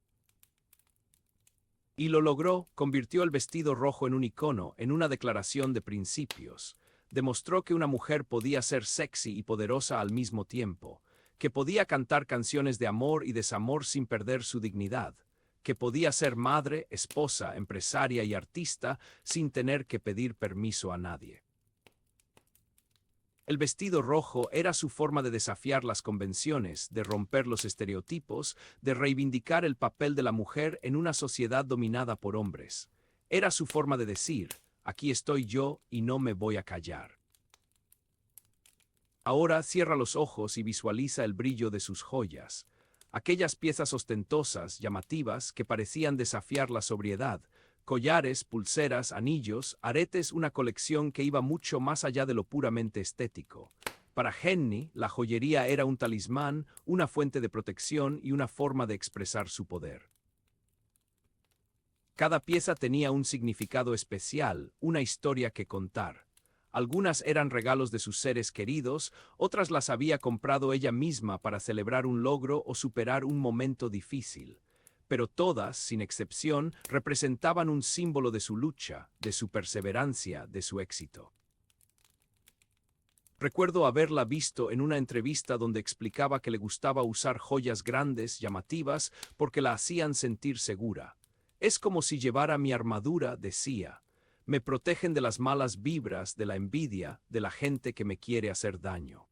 Y lo logró, convirtió el vestido rojo en un icono, en una declaración de principios. Demostró que una mujer podía ser sexy y poderosa al mismo tiempo, que podía cantar canciones de amor y desamor sin perder su dignidad, que podía ser madre, esposa, empresaria y artista sin tener que pedir permiso a nadie. El vestido rojo era su forma de desafiar las convenciones, de romper los estereotipos, de reivindicar el papel de la mujer en una sociedad dominada por hombres. Era su forma de decir, aquí estoy yo y no me voy a callar. Ahora cierra los ojos y visualiza el brillo de sus joyas, aquellas piezas ostentosas, llamativas, que parecían desafiar la sobriedad. Collares, pulseras, anillos, aretes, una colección que iba mucho más allá de lo puramente estético. Para Henny, la joyería era un talismán, una fuente de protección y una forma de expresar su poder. Cada pieza tenía un significado especial, una historia que contar. Algunas eran regalos de sus seres queridos, otras las había comprado ella misma para celebrar un logro o superar un momento difícil. Pero todas, sin excepción, representaban un símbolo de su lucha, de su perseverancia, de su éxito. Recuerdo haberla visto en una entrevista donde explicaba que le gustaba usar joyas grandes, llamativas, porque la hacían sentir segura. Es como si llevara mi armadura, decía. Me protegen de las malas vibras, de la envidia, de la gente que me quiere hacer daño.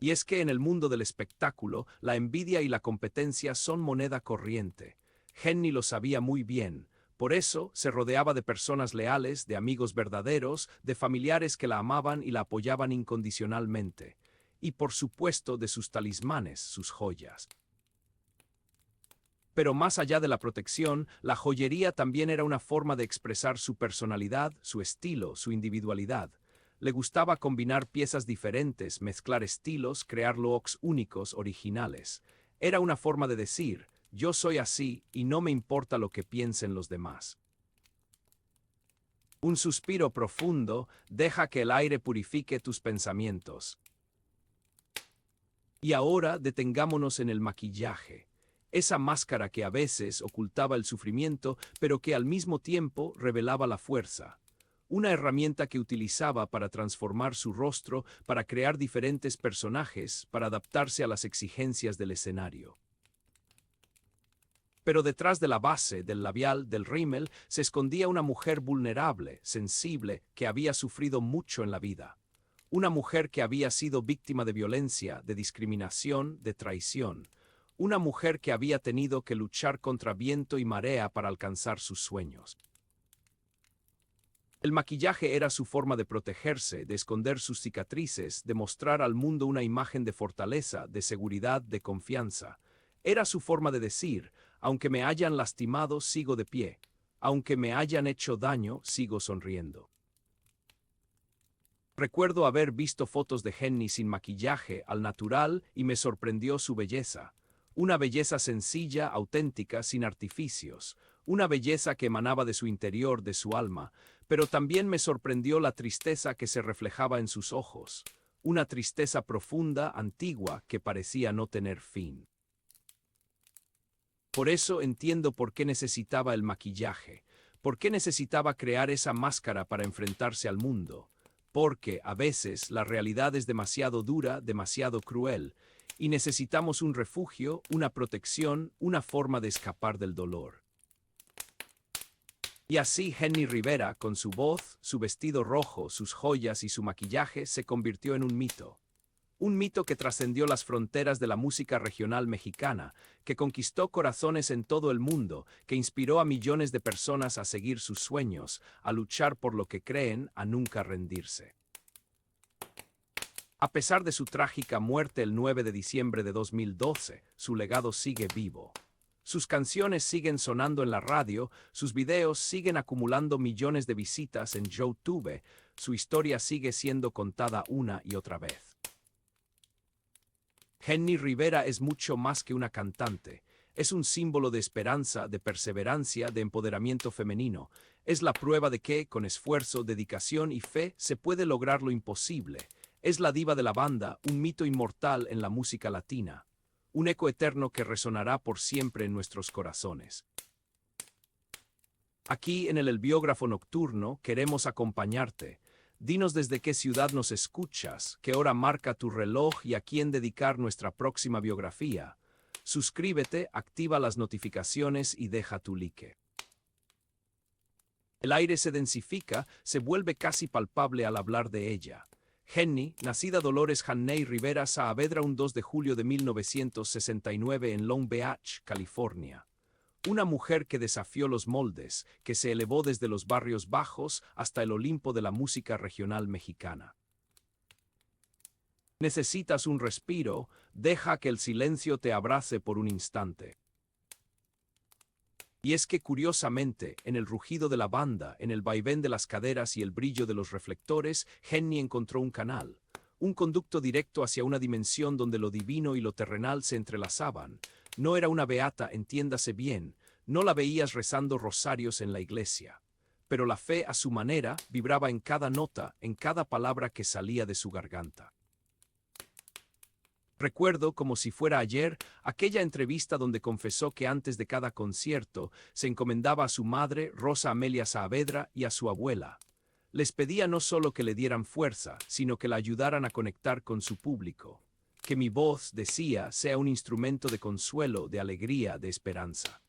Y es que en el mundo del espectáculo, la envidia y la competencia son moneda corriente. Henny lo sabía muy bien. Por eso se rodeaba de personas leales, de amigos verdaderos, de familiares que la amaban y la apoyaban incondicionalmente. Y por supuesto de sus talismanes, sus joyas. Pero más allá de la protección, la joyería también era una forma de expresar su personalidad, su estilo, su individualidad. Le gustaba combinar piezas diferentes, mezclar estilos, crear looks únicos, originales. Era una forma de decir, yo soy así y no me importa lo que piensen los demás. Un suspiro profundo, deja que el aire purifique tus pensamientos. Y ahora detengámonos en el maquillaje. Esa máscara que a veces ocultaba el sufrimiento, pero que al mismo tiempo revelaba la fuerza. Una herramienta que utilizaba para transformar su rostro, para crear diferentes personajes, para adaptarse a las exigencias del escenario. Pero detrás de la base, del labial, del rímel, se escondía una mujer vulnerable, sensible, que había sufrido mucho en la vida. Una mujer que había sido víctima de violencia, de discriminación, de traición. Una mujer que había tenido que luchar contra viento y marea para alcanzar sus sueños. El maquillaje era su forma de protegerse, de esconder sus cicatrices, de mostrar al mundo una imagen de fortaleza, de seguridad, de confianza. Era su forma de decir, aunque me hayan lastimado, sigo de pie. Aunque me hayan hecho daño, sigo sonriendo. Recuerdo haber visto fotos de Henny sin maquillaje, al natural, y me sorprendió su belleza. Una belleza sencilla, auténtica, sin artificios. Una belleza que emanaba de su interior, de su alma. Pero también me sorprendió la tristeza que se reflejaba en sus ojos. Una tristeza profunda, antigua, que parecía no tener fin. Por eso entiendo por qué necesitaba el maquillaje. Por qué necesitaba crear esa máscara para enfrentarse al mundo. Porque, a veces, la realidad es demasiado dura, demasiado cruel, y necesitamos un refugio, una protección, una forma de escapar del dolor. Y así Henny Rivera, con su voz, su vestido rojo, sus joyas y su maquillaje, se convirtió en un mito. Un mito que trascendió las fronteras de la música regional mexicana, que conquistó corazones en todo el mundo, que inspiró a millones de personas a seguir sus sueños, a luchar por lo que creen, a nunca rendirse. A pesar de su trágica muerte el 9 de diciembre de 2012, su legado sigue vivo. Sus canciones siguen sonando en la radio, sus videos siguen acumulando millones de visitas en YouTube, su historia sigue siendo contada una y otra vez. Henny Rivera es mucho más que una cantante. Es un símbolo de esperanza, de perseverancia, de empoderamiento femenino. Es la prueba de que, con esfuerzo, dedicación y fe, se puede lograr lo imposible. Es la diva de la banda, un mito inmortal en la música latina. Un eco eterno que resonará por siempre en nuestros corazones. Aquí, en el Biógrafo Nocturno, queremos acompañarte. Dinos desde qué ciudad nos escuchas, qué hora marca tu reloj y a quién dedicar nuestra próxima biografía. Suscríbete, activa las notificaciones y deja tu like. El aire se densifica, se vuelve casi palpable al hablar de ella. Henny, nacida Dolores Hannay Rivera Saavedra un 2 de julio de 1969 en Long Beach, California. Una mujer que desafió los moldes, que se elevó desde los barrios bajos hasta el Olimpo de la música regional mexicana. Necesitas un respiro, deja que el silencio te abrace por un instante. Y es que curiosamente, en el rugido de la banda, en el vaivén de las caderas y el brillo de los reflectores, Henny encontró un canal, un conducto directo hacia una dimensión donde lo divino y lo terrenal se entrelazaban. No era una beata, entiéndase bien, no la veías rezando rosarios en la iglesia. Pero la fe a su manera vibraba en cada nota, en cada palabra que salía de su garganta. Recuerdo, como si fuera ayer, aquella entrevista donde confesó que antes de cada concierto se encomendaba a su madre, Rosa Amelia Saavedra, y a su abuela. Les pedía no solo que le dieran fuerza, sino que la ayudaran a conectar con su público. Que mi voz, decía, sea un instrumento de consuelo, de alegría, de esperanza.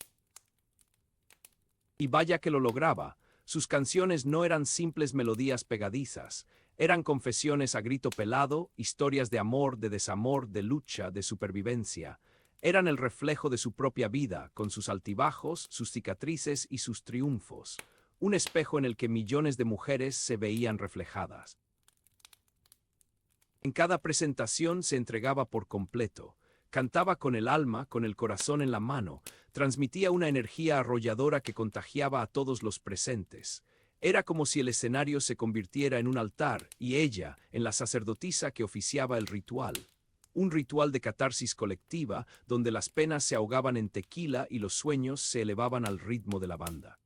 Y vaya que lo lograba. Sus canciones no eran simples melodías pegadizas. Eran confesiones a grito pelado, historias de amor, de desamor, de lucha, de supervivencia. Eran el reflejo de su propia vida, con sus altibajos, sus cicatrices y sus triunfos. Un espejo en el que millones de mujeres se veían reflejadas. En cada presentación se entregaba por completo. Cantaba con el alma, con el corazón en la mano, transmitía una energía arrolladora que contagiaba a todos los presentes. Era como si el escenario se convirtiera en un altar y ella, en la sacerdotisa que oficiaba el ritual. Un ritual de catarsis colectiva, donde las penas se ahogaban en tequila y los sueños se elevaban al ritmo de la banda.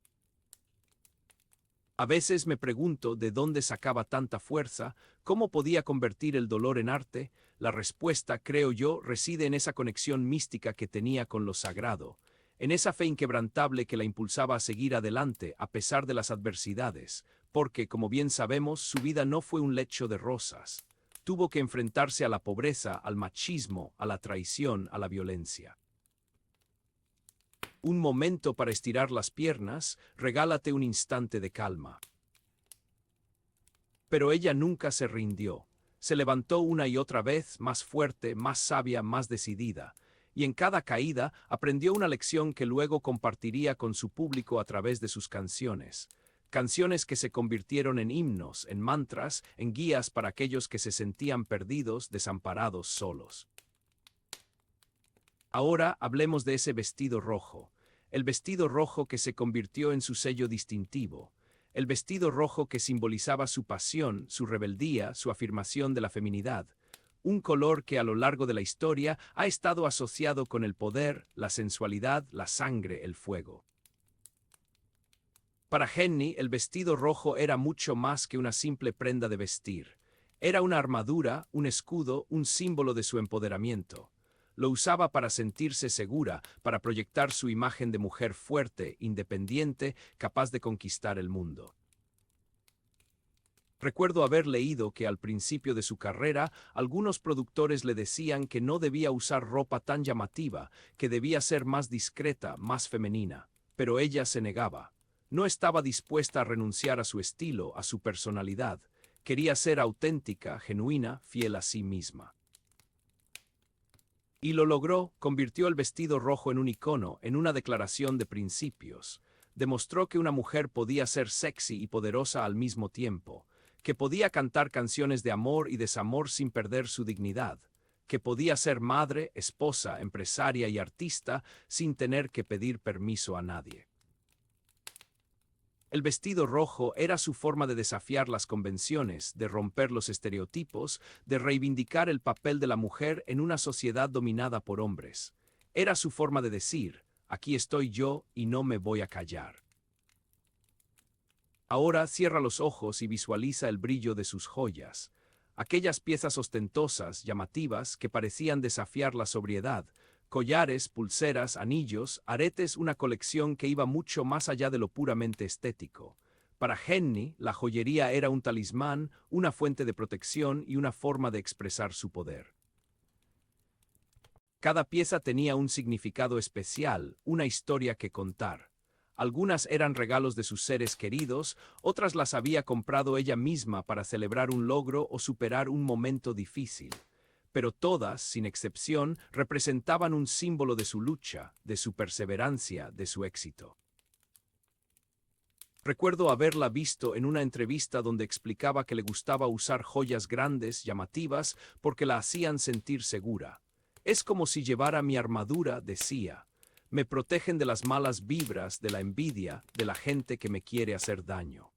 A veces me pregunto de dónde sacaba tanta fuerza, cómo podía convertir el dolor en arte. La respuesta, creo yo, reside en esa conexión mística que tenía con lo sagrado, en esa fe inquebrantable que la impulsaba a seguir adelante a pesar de las adversidades, porque, como bien sabemos, su vida no fue un lecho de rosas. Tuvo que enfrentarse a la pobreza, al machismo, a la traición, a la violencia. Un momento para estirar las piernas, regálate un instante de calma. Pero ella nunca se rindió. Se levantó una y otra vez, más fuerte, más sabia, más decidida, y en cada caída aprendió una lección que luego compartiría con su público a través de sus canciones. Canciones que se convirtieron en himnos, en mantras, en guías para aquellos que se sentían perdidos, desamparados, solos. Ahora hablemos de ese vestido rojo. El vestido rojo que se convirtió en su sello distintivo. El vestido rojo que simbolizaba su pasión, su rebeldía, su afirmación de la feminidad. Un color que a lo largo de la historia ha estado asociado con el poder, la sensualidad, la sangre, el fuego. Para Henny, el vestido rojo era mucho más que una simple prenda de vestir. Era una armadura, un escudo, un símbolo de su empoderamiento. Lo usaba para sentirse segura, para proyectar su imagen de mujer fuerte, independiente, capaz de conquistar el mundo. Recuerdo haber leído que al principio de su carrera, algunos productores le decían que no debía usar ropa tan llamativa, que debía ser más discreta, más femenina. Pero ella se negaba. No estaba dispuesta a renunciar a su estilo, a su personalidad. Quería ser auténtica, genuina, fiel a sí misma. Y lo logró, convirtió el vestido rojo en un icono, en una declaración de principios. Demostró que una mujer podía ser sexy y poderosa al mismo tiempo, que podía cantar canciones de amor y desamor sin perder su dignidad, que podía ser madre, esposa, empresaria y artista sin tener que pedir permiso a nadie. El vestido rojo era su forma de desafiar las convenciones, de romper los estereotipos, de reivindicar el papel de la mujer en una sociedad dominada por hombres. Era su forma de decir, aquí estoy yo y no me voy a callar. Ahora cierra los ojos y visualiza el brillo de sus joyas, aquellas piezas ostentosas, llamativas, que parecían desafiar la sobriedad. Collares, pulseras, anillos, aretes, una colección que iba mucho más allá de lo puramente estético. Para Henny, la joyería era un talismán, una fuente de protección y una forma de expresar su poder. Cada pieza tenía un significado especial, una historia que contar. Algunas eran regalos de sus seres queridos, otras las había comprado ella misma para celebrar un logro o superar un momento difícil. Pero todas, sin excepción, representaban un símbolo de su lucha, de su perseverancia, de su éxito. Recuerdo haberla visto en una entrevista donde explicaba que le gustaba usar joyas grandes, llamativas, porque la hacían sentir segura. Es como si llevara mi armadura, decía. Me protegen de las malas vibras, de la envidia, de la gente que me quiere hacer daño.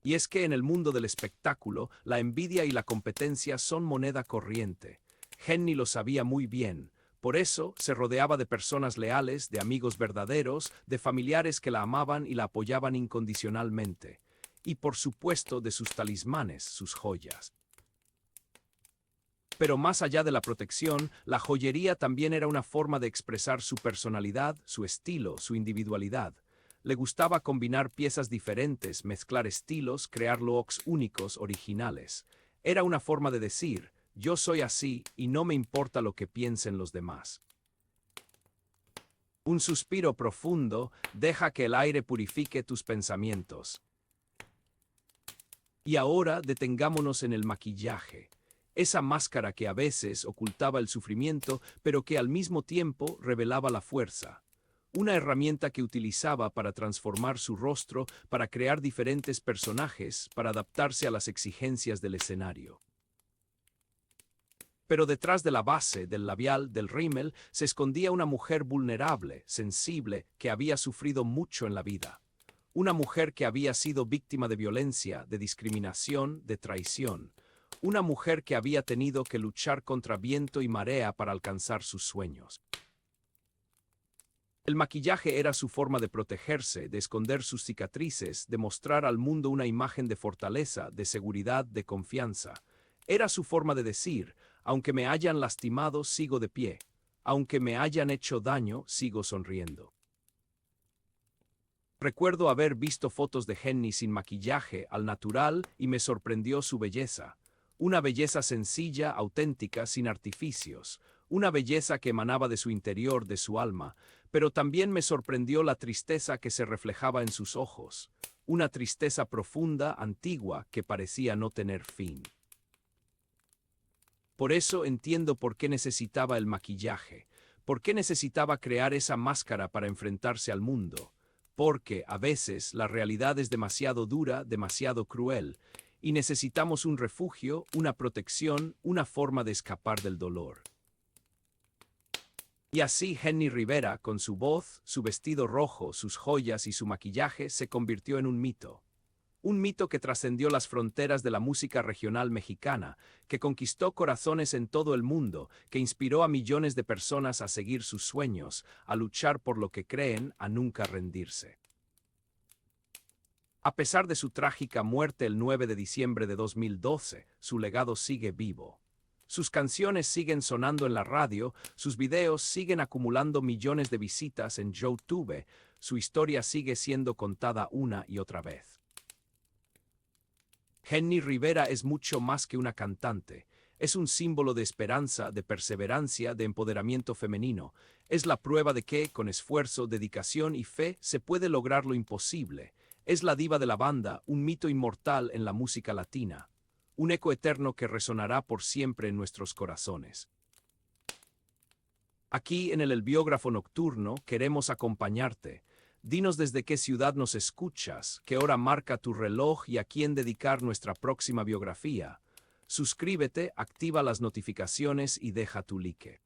Y es que en el mundo del espectáculo, la envidia y la competencia son moneda corriente. Henny lo sabía muy bien. Por eso se rodeaba de personas leales, de amigos verdaderos, de familiares que la amaban y la apoyaban incondicionalmente. Y por supuesto de sus talismanes, sus joyas. Pero más allá de la protección, la joyería también era una forma de expresar su personalidad, su estilo, su individualidad. Le gustaba combinar piezas diferentes, mezclar estilos, crear looks únicos, originales. Era una forma de decir, yo soy así y no me importa lo que piensen los demás. Un suspiro profundo, deja que el aire purifique tus pensamientos. Y ahora detengámonos en el maquillaje. Esa máscara que a veces ocultaba el sufrimiento, pero que al mismo tiempo revelaba la fuerza. Una herramienta que utilizaba para transformar su rostro, para crear diferentes personajes, para adaptarse a las exigencias del escenario. Pero detrás de la base, del labial, del rímel, se escondía una mujer vulnerable, sensible, que había sufrido mucho en la vida. Una mujer que había sido víctima de violencia, de discriminación, de traición. Una mujer que había tenido que luchar contra viento y marea para alcanzar sus sueños. El maquillaje era su forma de protegerse, de esconder sus cicatrices, de mostrar al mundo una imagen de fortaleza, de seguridad, de confianza. Era su forma de decir: aunque me hayan lastimado, sigo de pie. Aunque me hayan hecho daño, sigo sonriendo. Recuerdo haber visto fotos de Henny sin maquillaje, al natural, y me sorprendió su belleza. Una belleza sencilla, auténtica, sin artificios. Una belleza que emanaba de su interior, de su alma. Pero también me sorprendió la tristeza que se reflejaba en sus ojos. Una tristeza profunda, antigua, que parecía no tener fin. Por eso entiendo por qué necesitaba el maquillaje. Por qué necesitaba crear esa máscara para enfrentarse al mundo. Porque, a veces, la realidad es demasiado dura, demasiado cruel, y necesitamos un refugio, una protección, una forma de escapar del dolor. Y así Henny Rivera, con su voz, su vestido rojo, sus joyas y su maquillaje, se convirtió en un mito. Un mito que trascendió las fronteras de la música regional mexicana, que conquistó corazones en todo el mundo, que inspiró a millones de personas a seguir sus sueños, a luchar por lo que creen, a nunca rendirse. A pesar de su trágica muerte el 9 de diciembre de 2012, su legado sigue vivo. Sus canciones siguen sonando en la radio, sus videos siguen acumulando millones de visitas en YouTube, su historia sigue siendo contada una y otra vez. Henny Rivera es mucho más que una cantante. Es un símbolo de esperanza, de perseverancia, de empoderamiento femenino. Es la prueba de que, con esfuerzo, dedicación y fe, se puede lograr lo imposible. Es la diva de la banda, un mito inmortal en la música latina. Un eco eterno que resonará por siempre en nuestros corazones. Aquí, en el Biógrafo Nocturno, queremos acompañarte. Dinos desde qué ciudad nos escuchas, qué hora marca tu reloj y a quién dedicar nuestra próxima biografía. Suscríbete, activa las notificaciones y deja tu like.